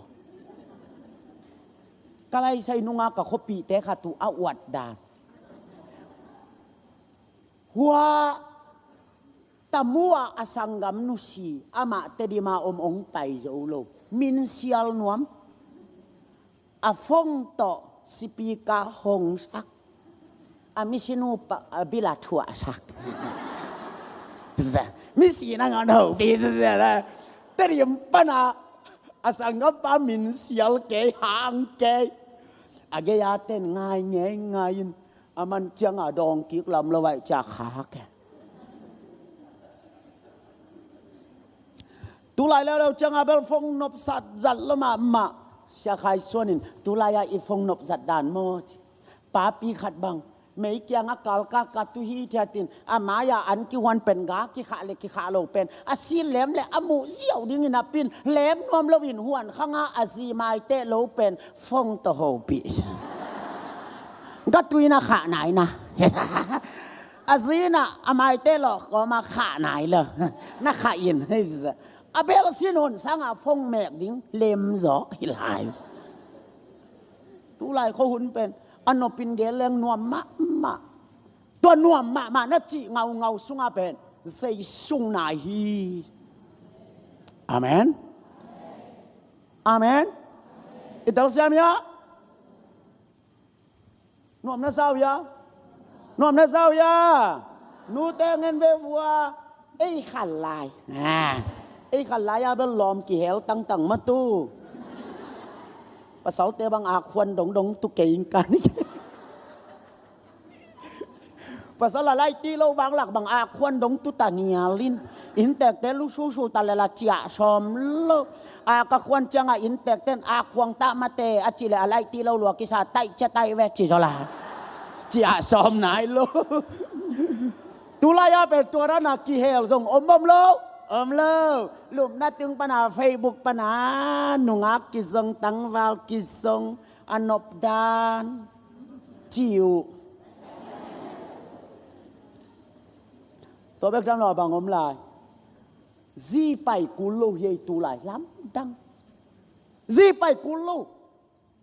kalay say nunga ka kopi te ka tu awat dan hua tamua asanggam nusi ama te di ma ong pai zo lo min sial nuam afong to sipika hong sak amisinu bila thua sak misi na ngan ho bi se la te di pana asanggam pa min sial ke hang ke agaya ten ngay aman chẳng dong kiek lam lo vậy cha khá kẻ tu lại đâu chẳng bel phong nộp sạt giật lo mà xa khai xuân tu lại i phong nộp giật đàn mò papi khát bằng mấy kia ngã cal ca tu hi theo tin maya ăn ki hoàn pen gá ki khá lo pen xin lém lẹ amu diệu đi người pin lém nom lo vin hoàn khang gì mai tê lo pen phong to hồ bịก็ตุยนะขาไหนนะอาซีนะอามายเตลก็มาขาไหนเลยนะขาอินอาเบลซินนสังอาฟงแมกดิ้งเลมจอฮิลายส์ตุไลเขาหุ่นเป็นอันนปินเกลเลงนวมมะตัวนวมมานะจีเงาสุงอาเป็นเซซุงนาฮีอาเมนอิตาลีเมียnôm na sao ya nu te ngen ve vua ไอ้ขันลายไอ้ขันลายเป็นลอมกี่เหวตั้งมาตู้ภาษาเตบังอาควันดงตุกเก่งกันภาษาละไลตีเราวางหลักบางอาควันดงตุตาเงียลินอินเตกเตลูชูตาเลละเจียชอมโลอากควันจังอินเตกเตนอาควงตามาเตอจิเลอะไรตีเราหลวกิสาไตจะไตเวจิจลาเจียชอมไหนโลตุลายาเป็นตัวนั้นนักกี่เฮลส่งอมโลลุมนัดตึงปนาเฟซบุ๊กปนาหนุ่งอักกิซงตังวาลกิซงอนบดานจิวตัวเบกจังหล่อบางอมลายจีไปกุลูเฮตุลายล้ำดังจีไปกุลู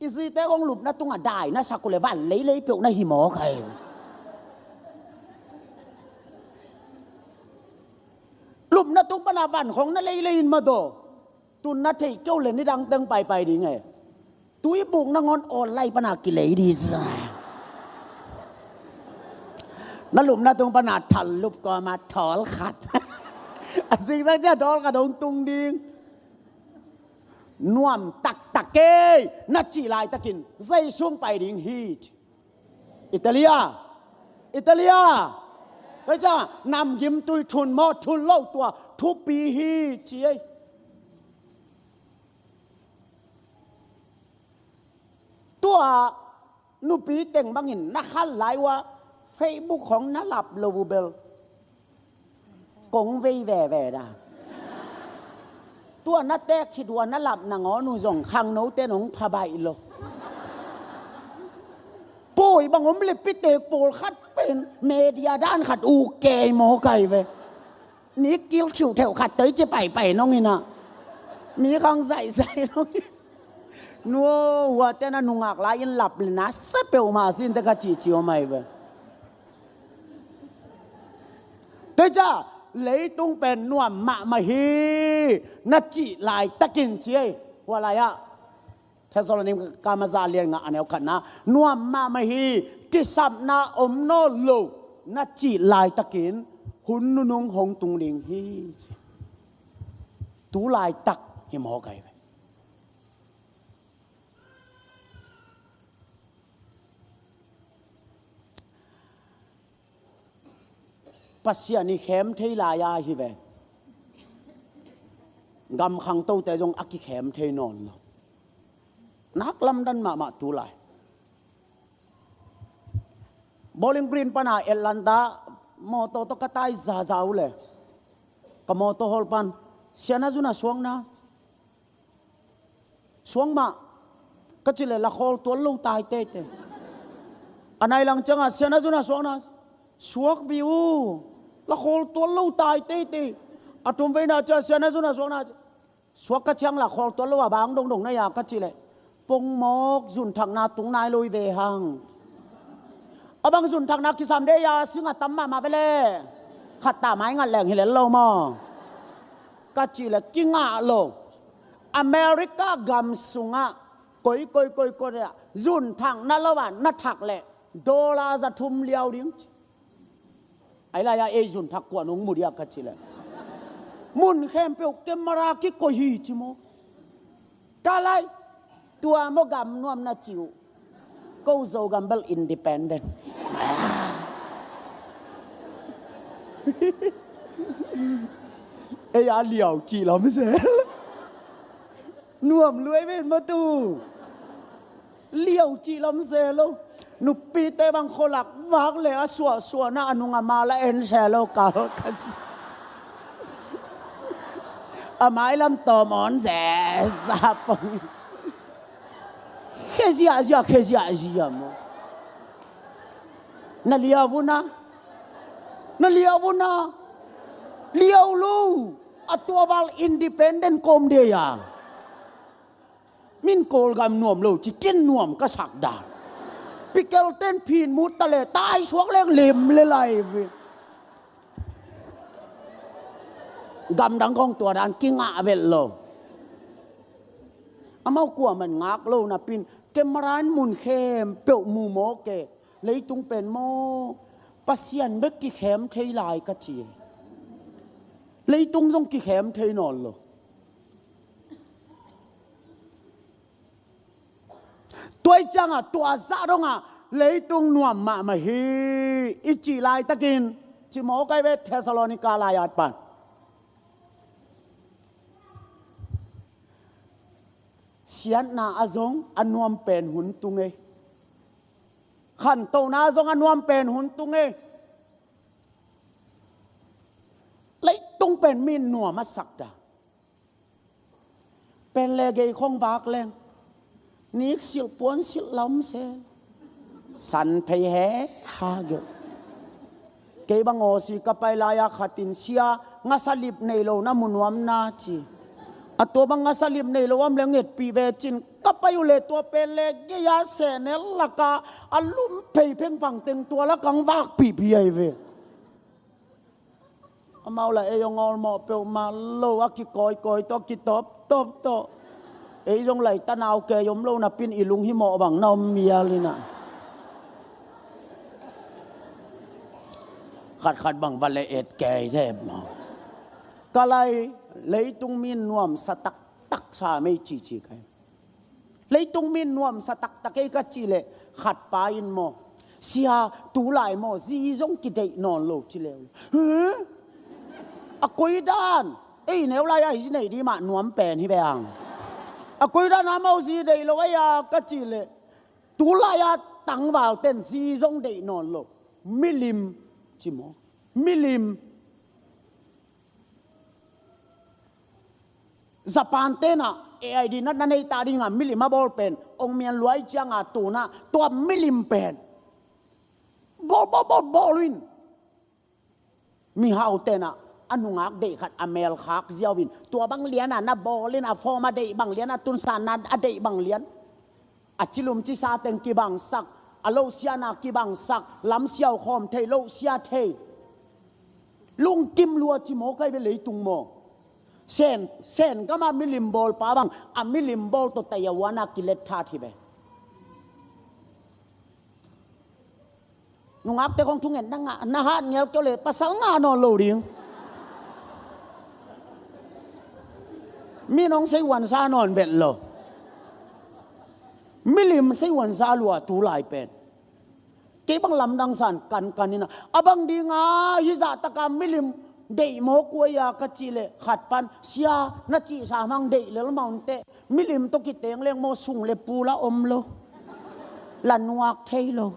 อีจีแต่ของลุมนัดตุงอ่ะได้นะชักกุเลวันเลยเปียวในหิมอใครลุมนัดตุงปนาวันของนั่นเลยมาโดตุนนัดที่เจ้าเล่นนี่ดังตึงไปดีไงตุยบุกนางอนออนไลน์ปนากิเลดีสินั่นลุมนัดตุงปนาทันลุบก็มาถอลขัดสิ่งที่จะถอลขัดองตุงดิงน่วมตักเกยนัดจีลายตะกินใจช่วงไปดิงฮีจอิตาลีก็จะนำยิ้มตุยทุนมอทุนเล่าตัวทุปีฮีเจียตัวนุปีเต่งบางหินนักขันหลายว่าเฟซบุ๊กของนัลับโลวูเบลกงเว่ยแว่ด่าตัวนัดแตกคิดว่านัลับนางอนุจงขังโนเตนงพาใบโลป่วยบางอมเลยพิเตกปูขัดเป็นเมเดียด้านขัดอูเกยโมไก่เวนี่กิ้วขิวแถวขัดเตยจะไปน้องนี่นะมีข้างใส่น้องนัวหัวเต้นนุ่งอักลายินหลับเลยนะสเปลมาสินแต่กะจีอไม่เวเตจ้าเลยต้องเป็นนัวมาฮีนัดจีลายตะกินเจียว่าอะไรอะเทสโลนิมกามาซาเลียนงะอันเดียวกันนะนัวมาฮีกิสับนาอมโนโลนัดจีลายตะกินหุ่นนุ่งหงตุงลิงฮีตูลายตักหิมหอไก่ปัสยานิเข้มเทลายาฮิเวกำขังโตแต่จงอักขิเข้มเทนอนลนักลำดันมาตูลายบอลลิงกรีนปนาเอลันดามอโตตกตายซาซาอุเลกมอโตฮอลปันเสียนาจุนาสวงนะสวงมาก็จิเลละคอลตัวลูตายเตอันไหนหลังจังอ่ะเสียนาจุนาสวงนะสวกวิวละคอลตัวลูตายเตอะตุมเวน่าจะเสียนาจุนาสวงนะสวกกระชังละคอลตัวลูว่าบางดงนะยาก็จิเลปงมอกจุนทางนาตุงนายลุยเวหังเอาบางจุนทางนาคิสามเดียซึ่งอัตมาไปเลยขัดตาไม้งัดแหล่งเห็นเรามอกัจจิเลกิงะโลอเมริกากำสุงะกอยเนี่ยจุนทางนั่นละวันนัดถักแหละดอลลาร์จะทุ่มเลี้ยวดิ้งไอ้ลายาเอจุนทักกวนงมุดียกัจจิเลมุนเข้มเปียวเกมราคิโกฮีจิโมกาไลตัวโมกำนวมนาจิวก็โซกัมเบลอินดิเพนเดนต์เอ้ยเหลียวจีเราไม่เสร็จนวมรวยเป็นมาตูเหลียวจีเราไม่เสร็จแล้วนุปีเตบังโคลักวักเลยสัวน่าอนุงามาละเอ็นเชลโลกาลกัสอาไม้ลำต่อมอนแสซาปงเคซีอาโมนาเลียวุนาเลียวลูอัตัววาลอินดิเพนเดนต์คอมเดียมินโกลกำนวมลูจิกินนวมก็สักดาปิเกลเต้นพีนมุตตะเลตายสวกเล็กเหลี่ยมเลยไล่กำดังของตัวดานกิ้งอาเวลโลอามากัวมันงักโลนะปินเกมร้านมุนเข้มเปียวมูโมเกเลยตุงเป็นโมปัสยันเบกกี้เข้มเทลายกะจี lấy tung trong cái hẻm thế nào lo tôi chẳng à tua ra đâu à lấy tung nuông mà hi ít chỉ lại ta kinh chỉ mỗi cái về Thessalonica lại ạt pan xiên na azong anuam pen hun tung ấy khăn tàu na azong anuam pen hun tung ấy lấy tung pen min nuông mà sắc đã pen lê gây không vác lên nick siêu bốn siêu lắm xe san pay he ha gyo kay bang o si kapailaya khatin sia nga salip nei lo na munwam na chi ato bang nga salip nei lo am lenget pi ve chin kapayule to pele ge ya se ne laka alum pei pheng pang teng to la kang wak pi pi ai ve amau la e yong ol mo pe ma lo a ki koi to ki top to e jong lai ta naw ke yom lo na pin ilung hi mo bang naw mia lina khát bằng vật lệ ết kề thế mà cái này lấy tung min nuông sa tắc sa mấy chỉ cái lấy tung min nuông sa tắc cái chỉ lệ khát pa in mo xia tú lại mo gì giống cái đấy non lột chỉ lệ à quấy đan ấy nếu lại ai này đi mà nuông bền hi bèng à quấy đan làm mau gì đấy lo ấy à cái chỉ lệ tú lại à tăng vào tên gì giống đấy non lột milim chỉ mò milim Japan tên à AI đi nó này ta đi ngà milim mà ball pen ông miền lúa chang à tụ na tua milim pen ball win mi hao tên à anh ngạc để khát amel khạc gieo win tua băng lian à na ball lên à form à để băng lian à tun san na à để băng lian à chỉ lùm chỉ sa tên kỳ băng sắc alo sia na ki bang sak lam siao khom thei lo sia thei lung kim lua chi mo kai be lei tung mo sen ka ma milim bol pa bang a milim bol to tayawana kilet tha thi be nungak te kong thungen na ha ngel kyo le pasal nga no lo ding mi nong sei wan sa non bet lo milim sei wan sa lua tu lai pen ke bang lam dang san kan ni na abang di nga hi za ta ka milim dei mo ko ya ka chi le khat pan sia na chi sa mang dei le maun te milim to ki teng leng mo sung le pu la om lo la nuak thei lo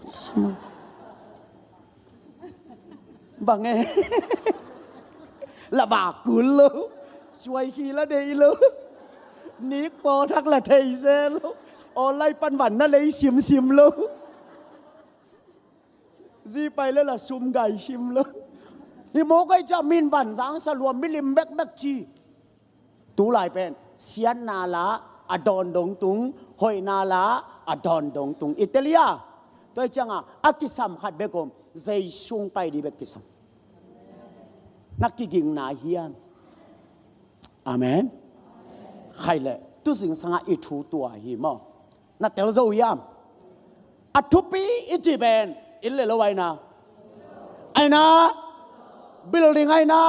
bang e la ba ku lo suai khi la dei lo nik po thak la thei se lo o lai pan van na lấy sim lo gì bay lên là sum gầy sim lo hi mo cái cha min van giang sa luam milim bek chi tu lại pen xian na la adon dong tung hoi na la adon dong tung Italia tôi chăng à akisam khat bekom zai sung pai di bekisam nakiging na hian amen khai lệ tu sing sanga i thu tua hi mo na tel zo yam atupi ijiben ille lo waina aina building aina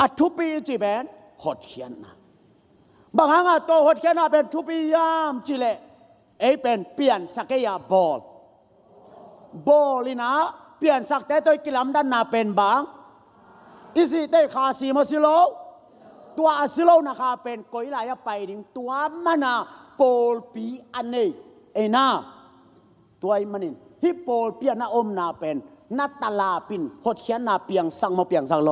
atupi ijiben hot hian na bang hanga to hot hian na ben tupi yam chile ei pen pian sakaya ball ina pian sak te toy kilam dan na pen bang isi te kha si mo siloตัวอาศิโลนะคะเป็นก้อยลายไปดิ้งตัวมันน่ะโปลปีอันนี้เอ็น่าตัวไอ้มันนี่ฮิโปลปีน่ะอมน่ะเป็นนัตตลาปินหดเขียนน่ะเปียงสังมาเปียงสังโล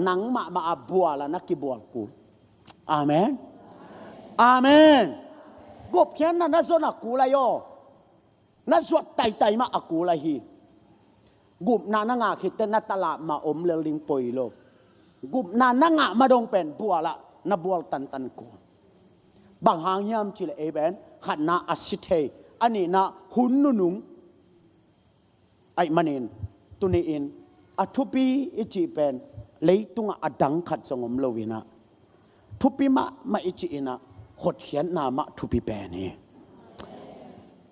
หนังมาบัวละนักกีบัวกูอาเมนอาเมนกบเขียนน่ะนักสวดกูละโยนักสวดไตมาอากูละฮีกุบน่ะนังอาคิดแต่นัตตลามาอมเลลิงปอยโลกุบนานังะมาดงเป็นบัวละนับบัวตันกูบางหางยามจิเลเอเบนขัดนาอาศิเทอันนี้นะหุนนุงไอมันเองตุนีอินอัทุปีอิจิเป็นเลยตุงอดังขัดสงมโลวินะทุปีมาอิจิอินะหดเขียนนามาทุปีเป็นนี่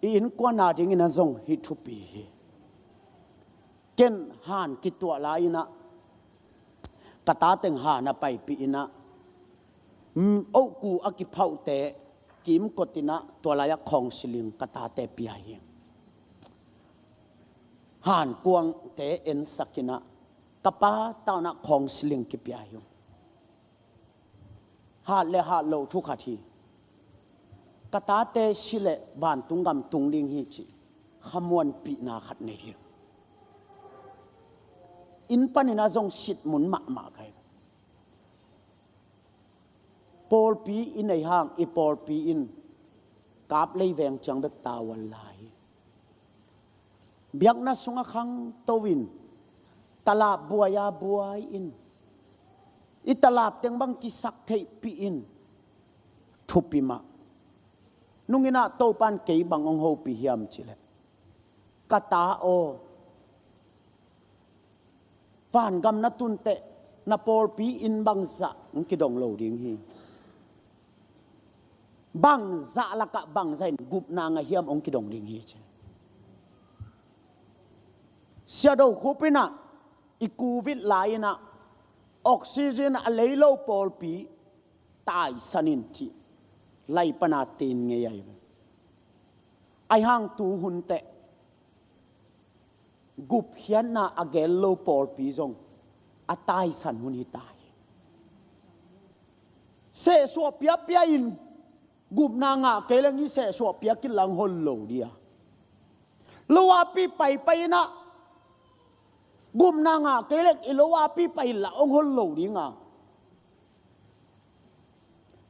อินกว่านาดิงินะซงฮิทุปี เก่นห่านกิตัวลายนะกตาเต็งห่านะไปปีนะโอ้กูอากิเผาเตะกิมกตินะตัวลายของสิลิงกตาเตะปียเฮงห่านกวงเตะเอ็นสักินะกะป้าตานะของสิลิงกิปียเฮงห่านเลห่านโลทุกขทีกตาเตะสิเลบานตุงกำตุงลิงฮิจิขมวนปีนาขัดเนเฮอินปันนาจงสิทธิ์มุนมาใครปอลปีอินในห้างอีปอลปีอินกาบเลยแวงจังเบกตาวันลายเบียกน่าสงขังตวินตลาบบัวยาบัวอินอีตลาบเต็งบังกิสักเทปีอินทุปิมานุ่งอินาโตปันเกยบังองโฮปีเฮียมจิเลกตาโอฟานกำนัตุนเตนปอลปีอินบังซะงกิดองโลดิงฮีบังซะละกะบังไซน์กุบนางเฮียมองกิดองดิงฮีเสียดาวคูปินะอีกูวิดไลนะออกซิเจนอะไรโลปอลปีตายสันินจีไล่ปนาตีนเงียบไอห่างตูหุนเตกุบเฮียนนาอเกลโลปอลปีจงอาตายสันหุนฮิตายเสสวเปียเปียอินกุบนางาเกลังนี้เสสวเปียกินหลังฮอลโลเดียลัวปีไปนะกุมนางาเกลังอิลัวปีไปละองฮอลโลดีงา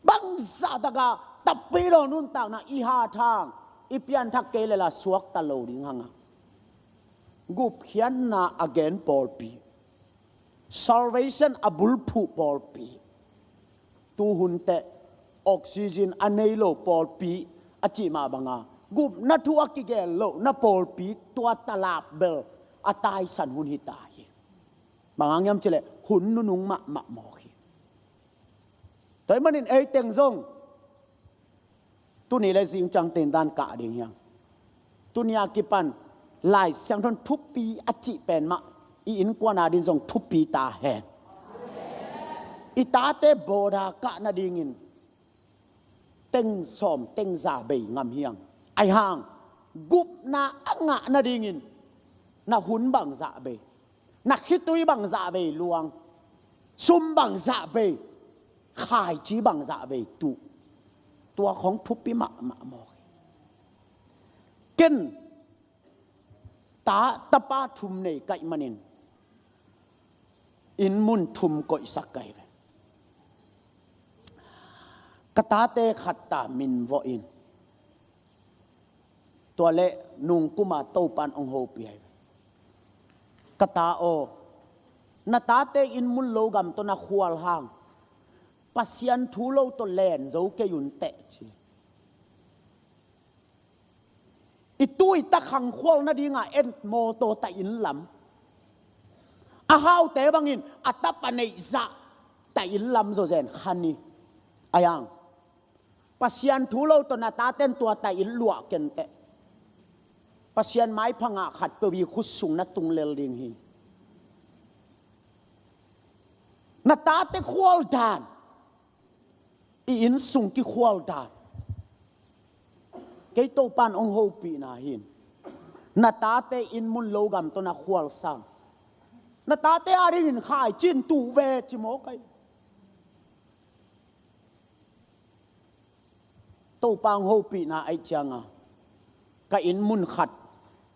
บังซาตะกาตับปีโรนุนต่างนะอีหาทางอีเปียนทักเกลละสวกตะโลดีงากุบเฮียนนา again ปอลปี salvation อบุลผูปอลปีตูหุนเตออกซิเจนอันเนโลปอลปีอจิมาบังากุบนัทัวกิเกลโลนัปอลปีตัวตลาบเบลอตายสันหุนฮิตายบางอย่างเจเลหุนนุงมะหมอขีแต่มันอินเอเต็งซงตัวนี้เลยสิงจังเต็นด้านกะดิ่งยังตัวนี้อากิปันลายเสียงทนทุบปีอจิเป็นมะอินกว่านาดินทรงทุบปีตาแหนอิตาเตโบดากะนาดิงินเต็งสอมเต็งซาเบยงามเฮียงไอห่างกุบนาอังะนาดิงินนาหุนบังซาเบยนักคิดตุยบังซาเบยลวงซุมบังซาเบยขายจีบังซาเบยตุตัวของทุบปีมะมอกเกินตาตะปาทุมเนไกมันอินมุนทุมก่อยสักไกไปกตาเตขัดตามินวอินตัวเละนุงกุมาโตปันองโฮเปียกตาโอนาตาเตอินมุนโลกัมตัวนักขวลห่างปัสยันทูโลตัวแลนโจเกยุนเตจีอีตุยตะขังควลนาดีงาเอ็นโมโตตะอินลำอาฮาวเตบังอินอัตปะเนซะตะอินลำโซเซนคันนี้อายังปัสยันทูโลตัวนาตาเต้นตัวตะอินลวกเกนเตปัสยันไม้พังอาขัดเปวีคุสุงนัตุงเลลิงฮีนาตาเตควลดานอินสุงกิควลดานเกยโตปันองโฮปีนาหินนาตาเตอินมุนโลกัมตัวนักควลสังนาตาเตอารินขายจินตูเวจิโมกไอโตปังโฮปีนาไอจังอ่ะกอินมุนขัด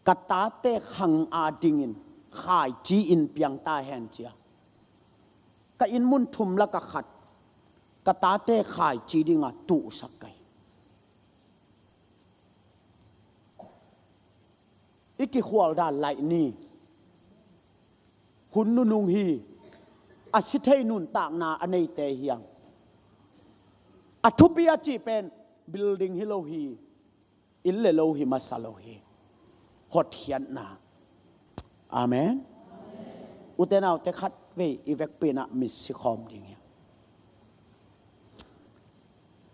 กตาเตขังอาดิงินขายจีอินเปียงตาแหนเจียกอินมุนทุมละกขัดกตาเตขายจีดิงาตุสักไกอีกขวลด้านไหลนี่หุนนุงฮีอาศิเทนุนต่างนาอเนเตเฮียงอัทุบิอาจีเป็น building ฮิโลฮีอิลเลโลฮีมาซาโลฮีหดเหียนนาอาเมนอุเทนเอาเตขัดเวอีเวกปีนะมิสซิคอมดิ่งเฮีย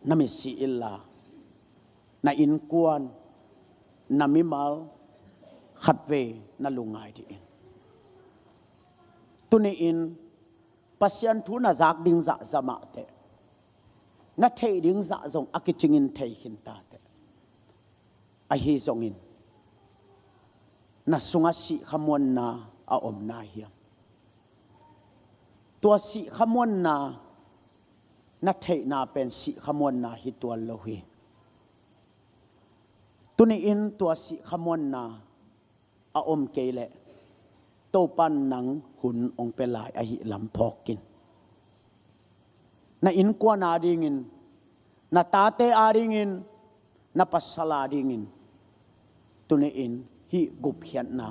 นามิสซิอิลลานาอินกวนนามิมัลขัดเวนาลุงไงดีอิน ตุนีอินปัสยันทุนจากดิ้งจะจมาเตนัดเทดิ้งจะจงอากิจิงินเทหินตาเตไอฮีจงอินนัสุงสีขมวนนาอาอมนาเฮียตัวสีขมวนนานัดเทนาเป็นสีขมวนนาฮิตัวโลหีตุนีอินตัวสีขมวนนาอาอมเกเลโตปันนังหุ่นองเปลายอหิลำพอกินนาอินกวนาดิงินนาตาเตอาดิงินนาปัสสลาดิงินตุนีอินฮิกุบเฮียนนา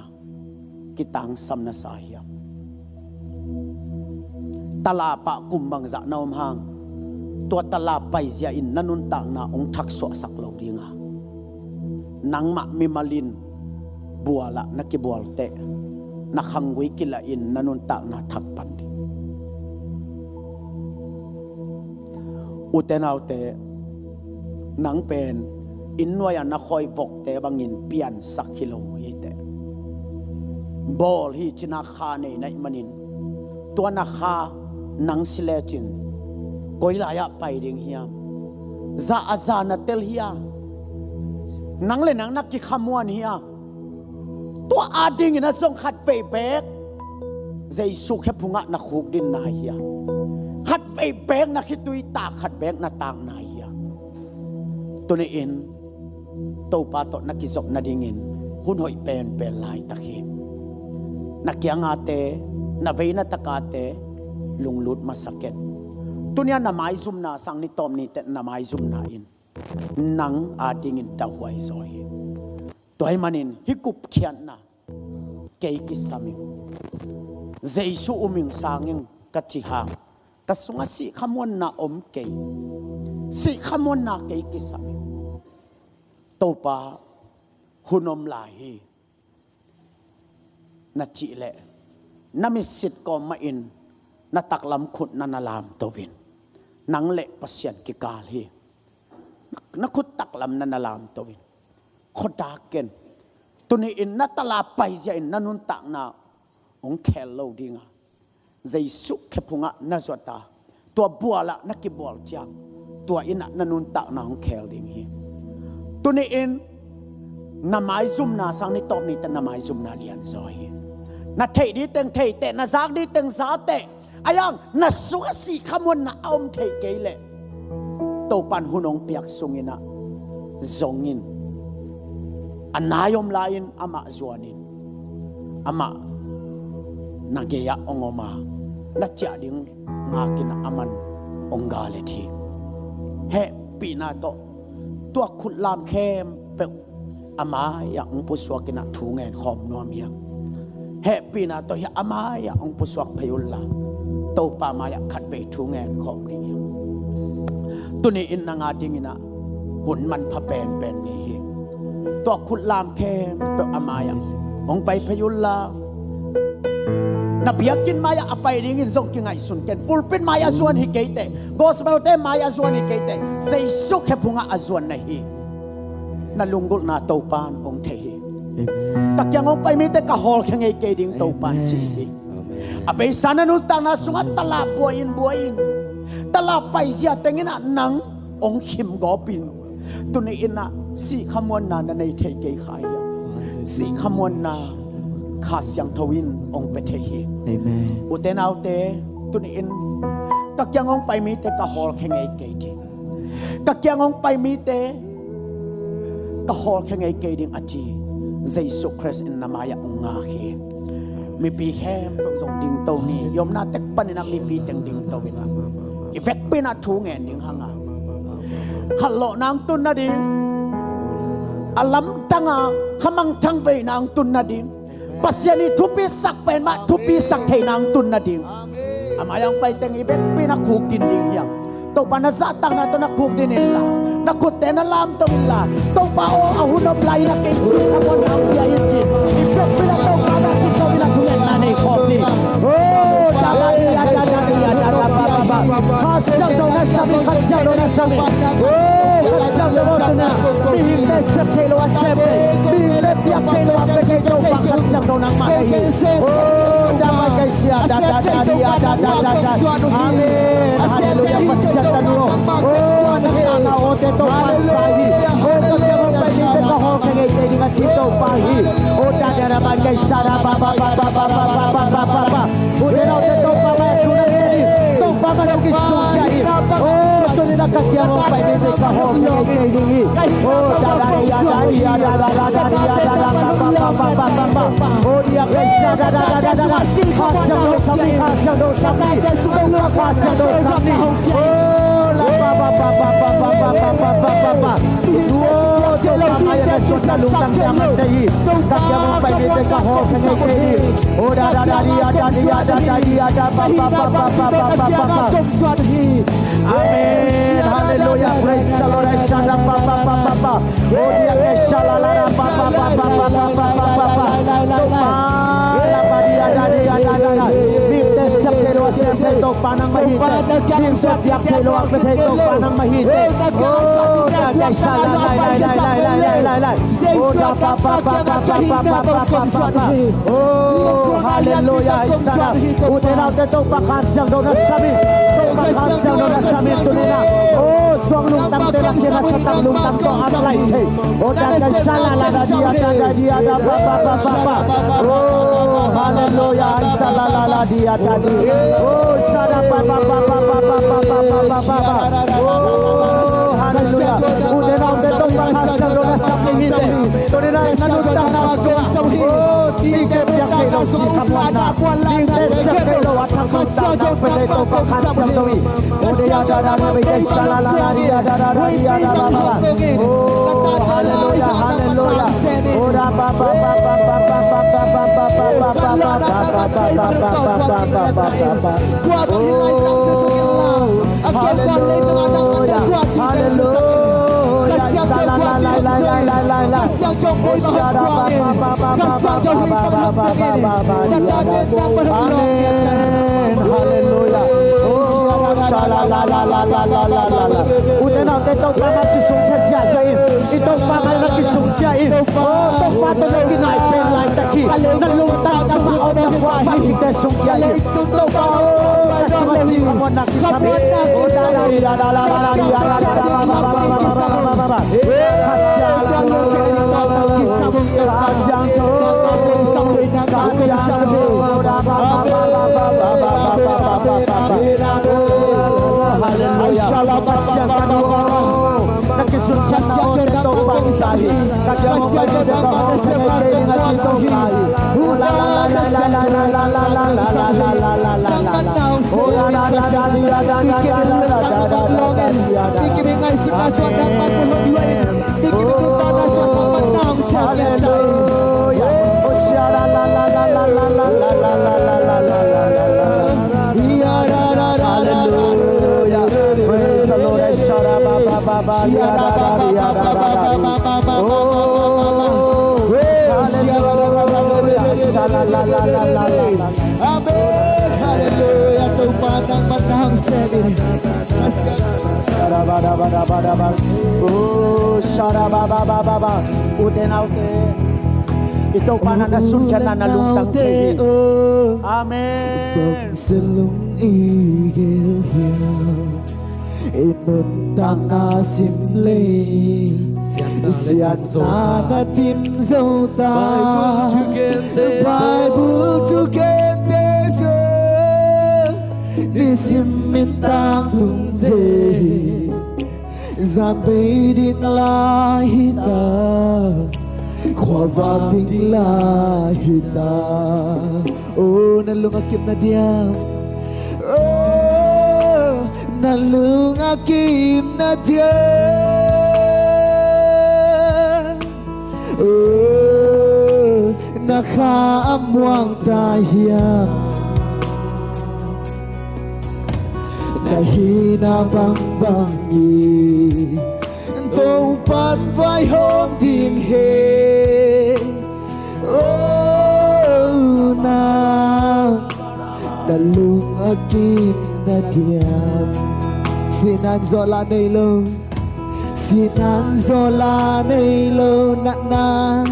กิตังสัมนาสาหิยมตลาปะกุมบังจะนอมหางตัวตลาไปเสียอินนันุนต่างนาองทักษะสักเหล่าดีงานังมะมิมาลินบัวละนักกิบัวเตะนักขังวิกิละอินนันุนต่างนาทักปันดิอุเตนเอาเตะนังเป็นอินนวยันนักคอยวกเตะบังอินเปลี่ยนสักกิโลฮิเตะบอลฮิจินาคาในมันินตัวนักขานังสิเลจินก้อยลายไปดิ่งเฮียซาอาซานาเตลเฮียนังเลยนังนักกิขมวนเฮียตัวอาดิ่งนะส่งขัดเฟยเบกใจสุขแค่พุงะนักขุกดินนายเฮียขัดเฟยเบกนักคิดตุยตาขัดเบกนักต่างนายเฮียตัวนี้เองตัวปาตนักกิจกนักดิ่งเงินหุ่นหอยเป็นลายตะเคียนนักยังอาเตนักเวนัตกาเตลุงลุดมาสักเก็ตตัวนี้นามายซุมนาสังนิตอมนี่แต่นามายซุมนาอินนังอาดิงินดาวไว้ซอยตัวให้มันอินฮิกุบเขียนนะเกยกิสามิเจสุอุมิงสังยังกัจจิหางกัสงสิขมวนนาอมเกยสิขมวนนาเกยกิสามิตัวป้าหุนอมลาฮีนัดจิเลนามิสิทธิ์ก็มาอินนาตักลำขุดนานาลามตัววินนังเละปัสยันกิกาลีนักขุดตักลำนานาลามตัววินขดาเกนตัวนี้อินนัตลาไปเสียอินนันุนตักนาองแคลโลดิงาใจสุขแค่พุงะนาสวตาตัวบัวละนักกิบอลจังตัวอินนันุนตักนาองแคลดิงฮีตัวนี้อินนาไม้ซุมนาสังนิตอมนี่แต่นาไม้ซุมนาเลียนซอยนาเทดีเต็งเทเตนาซากดีเต็งซาเตอายังนาสุขสีขมวนนาอมเทเกยเลโตปันหุนองเปียกสุงินะจงินอันนายมลายินอามาจวนินอามานาเกียองอมานัดจ่าดิงมากินอามันองกาเลทีเฮปีนาโตตัวขุดลามเข้มเปอามาอยากปุสวกินะทูเงินขอมนัวเมียเฮปีนาโตอามาอยากปุสวกพยุลลาโตปามาอยากขัดไปทูเงินขอมนี่ตัวนี้อินนางาดิงินะหุ่นมันพะเป็นนี่ตัวขุดลามเข้มเปอามาอยากองไปพยุลลานับยากินมายาอภัยดิ่งส่งกินไงสุนเกนปุลปินมายาส่วนฮิเกยเตกอสเบลเตมายาส่วนฮิเกยเตเซสุขแค่พุงอาส่วนในฮีนั่นลุงกุลนาโตปานองเทฮีตักยังองไปมีแต่กะฮอลแค่ไงเกยดิ่งโตปานจีฮีอเบสานันุตังนาสุงัตตลาบัวอินตลาไปเสียแต่งินะนังองขิมกอปินตุนอินะสีขมวนนาในเทเกยขายสีขมวนนาข้าเสียงทวินองเปเทฮีอุเตนเอาเตตุนอินตักยังองไปมีแต่กะฮอลแค่ไงเกยดิ่งตักยังองไปมีแต่กะฮอลแค่ไงเกยดิ่งอจีเยซูคริสต์อินนามายาองงาเฮมีปีแค่เปิดส่งดิ่งโตนี้ยอมนาเต็กปันนักมีปีเต็งดิ่งโตวินะอีเฟกเป็นอาทูเงินดิ่งหังอ่ะฮัลโหลนางตุนนาดิ่งอลัมตังอ่ะขมังทั้งเวนางตุนนาดิ่งปัสยานีทุปีสักเป็นมาทุปีสักเทนางตุนนาดิ่งอามายังไปเต็งอีเฟกเป็นนักขูกินดิ่งยังโตปานาซาตังนาตัวนักขูดินิลลานักขุดเตนลามตวิลลาโตปาโออาหุนอบไลนักเกสิขบวนนางเบียยิจิอีเฟกเป็นนักโตปานาคิดโตวิลาทุเงินนาในขอบนี้โอ้ดาบาลียาดาดาลียาดาบาบาข้าเสียงโดนสับข้าเสียงโดนสับโอ้ข้าเสียง de botana di le septe lo septe di le piake lo apeke to pakas yang do nang mai oh damai kaisia da amin haleluya pasiatan lo oh na ote to pasai oh kemo pai ni te ho kenge te dinga chito pahi oh da da ba kaisia da ba ude na ote to pa ba tuna ni to pa ba ki sukai oh to ni na ka kemo pai ni te ho kenge te dingi oh da ba oh dia kaisia da khasya do sami khasya do sami oh la ba oh chelo kaya na sota lutang jaman dai kakya mo pai ni te ka ho kenge ke oh da amen hallelujah praise the Lord shanda oh dia kaisia la to panang mahite din sa biak kelo ang beto panang mahite oh da sala lai oh da pa oh hallelujah sana utena to pakasyang do na sami tunina oh suang lungtang te la kena sa tang lungtang to atlay oh da sala la dia da pa oh hallelujah sala la dia tadi oh sada pa oh hallelujah udena te to pakasyang do na sami tunina nanutang na oh tige biak kelo si kapwana tige sekelo atang kostang peto pakasyang do oh dia da be sala la dia oh hallelujah oh da pa udah nak tahu apa kisung kerja saya itu apa nak kisung jain oh tempat tu lagi naik pen lain taki nalung tak sama orang apa kita kisung jain itu tahu kasih kamu nak kisah oh Inshallah pasyakan Allah nakisulkan na ote to pangsahi kaya mo pa dito ka mo pagkakay nga dito kahi la ito pa na nasunyan na nalungtang kayo. Amen. Selung igil hiyaw inuntang na simlay siyan na natim zauta Bible together nisimintang tungze Zabay din lahita Khwava bing lahita Oh, nalungakip na diyam Oh, nalungakip na diyam Oh, nakaamuang tahiyam Nahina bang bangi Tông bắt vai hôm tình hệ Oh, nàng đã lung ở kim đã thiệp Xin anh dọa là này lâu xin nan gió la này lâu nạn nan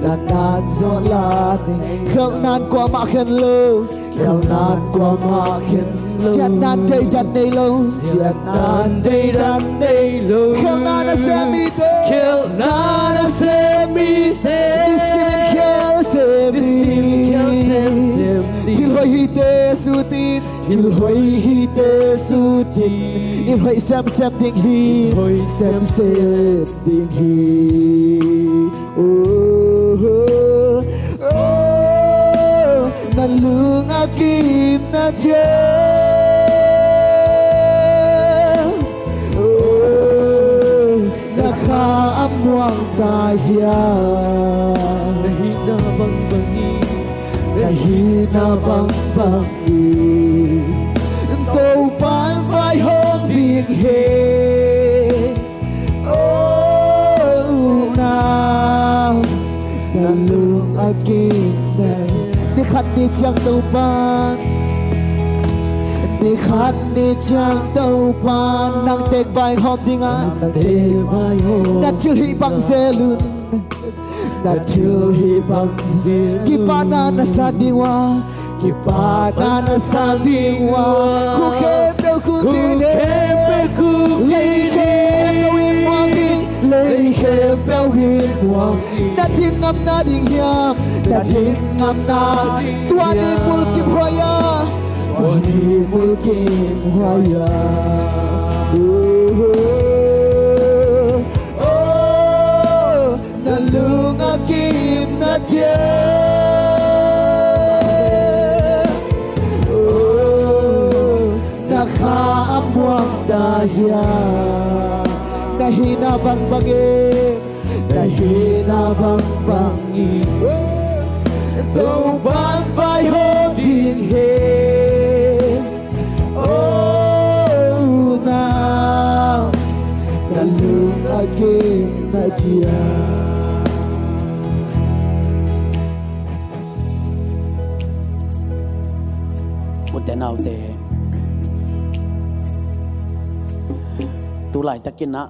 nan gió la này khel nan qua mà khen lâu khel nan qua mà khen lâu xiết nan đây đan này lâu xiết nan đây đan này lâu khel nan a se mi te khel nan a se mi te disimin khel se mi til hoi hi te su tin til hoi hi te su tin il hoi xem ding hi hoi xem ding hi na lung akim na je na kha amwang ta hiya na hina bang bangi na hina bang bangi tô ban vai hôm tiếng he nào na lung akim na đi khát đi chẳng đâu ban đi khát đi chẳng đâu ban nang tek vai hôm đi ngã đã chưa hi bằng dê lun đã chưa hi bằng dê kipana na sa diwa kipana na sa diwa ku khep ku tin ku lấy khep win quang đi lấy khep win quang đã thiên ngâm na đi hiam đã thiên ngâm na tua đi mulkim hoya tua đi mulkim hoya na lung akim na je na kha amwang dahya na hina bang bagi na hina bang bangi đâu ban vai hôm tiếng he nào na lung akim na je nào te tu lai takina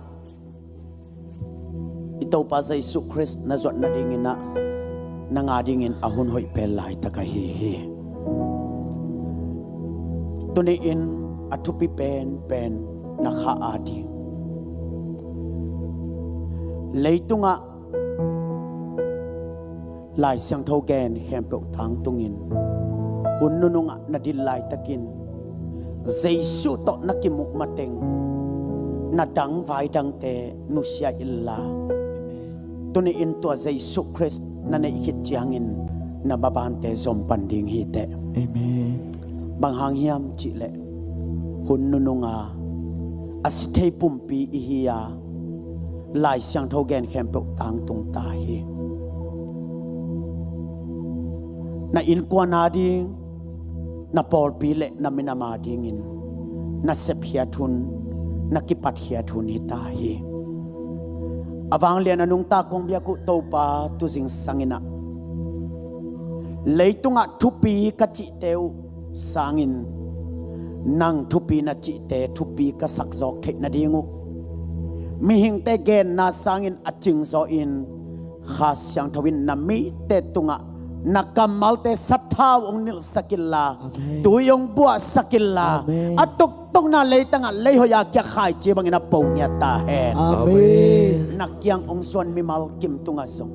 ito pa sa Isu Christ na zot na dingin na nangadingin ahun hoy pelay takahihi tuniin atupi pen nakaading leito nga lai siyang thogen hempok tang tungin hunno nga nadilay takin Jesu to nakimuk mateng nadang vai dang te nusya illa tuniin to Jesu Christ na naikit jangin na babante zom panding hite amen banghang hiam chile hunno nga asithei pumpi ihia lai siang thogen hempok tang tung tahi na in kwana ding na Paul pile na minama dingin na sep hiathun na kipat hiathun hitahi awang lian anung ta kong biaku topa tuzing sangina leitunga thupi kachi teu sangin nang thupi na chi te thupi ka sakjok the na dingu mi hing te gen na sangin aching zo in kha syang thawin na mi te tunga nakamal te sathaw ong nil sakilla tuyong bua sakilla atok tok na leitanga leihoya kya khai che bangina pawnya ta hen amen nakyang ong suan mi mal kim tunga song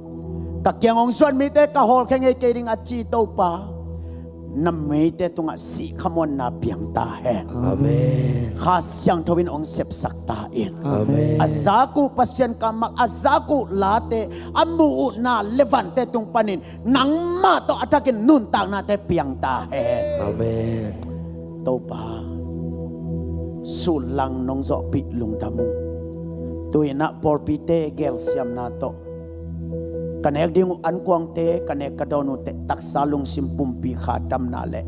kakyang ong suan mi te ka hol khenge kering achi to pa na me te tunga si khamon na piang ta hen amen kha syang thawin ong sep sak ta in amen azaku pasien kamak azaku late amu na levante tung panin nang ma to atakin nun tang na te piang ta hen amen to pa sulang nong zo pi lung tamu tuina por pi te gel siam na to kanek ding an kuang te kanek kadonu te taksalung simpum pi khatam na le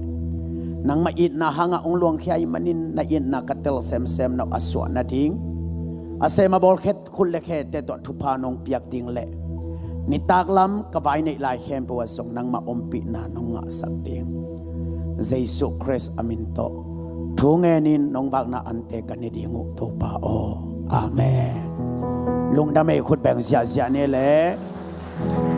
nang ma it na hanga ong luang khiai manin na in na katel sem sem na aswa na ding ase ma bol khet khul le khe te to thupa nong piak ding le ni taklam kawai nei lai hem po song nang ma ompi na nong nga sak ding Jesu Christ amin to thungenin nong bak na ante kanidingu to pa o amen ลุงดำไม่ขุดแบ่งเสียเนี่ยแหละ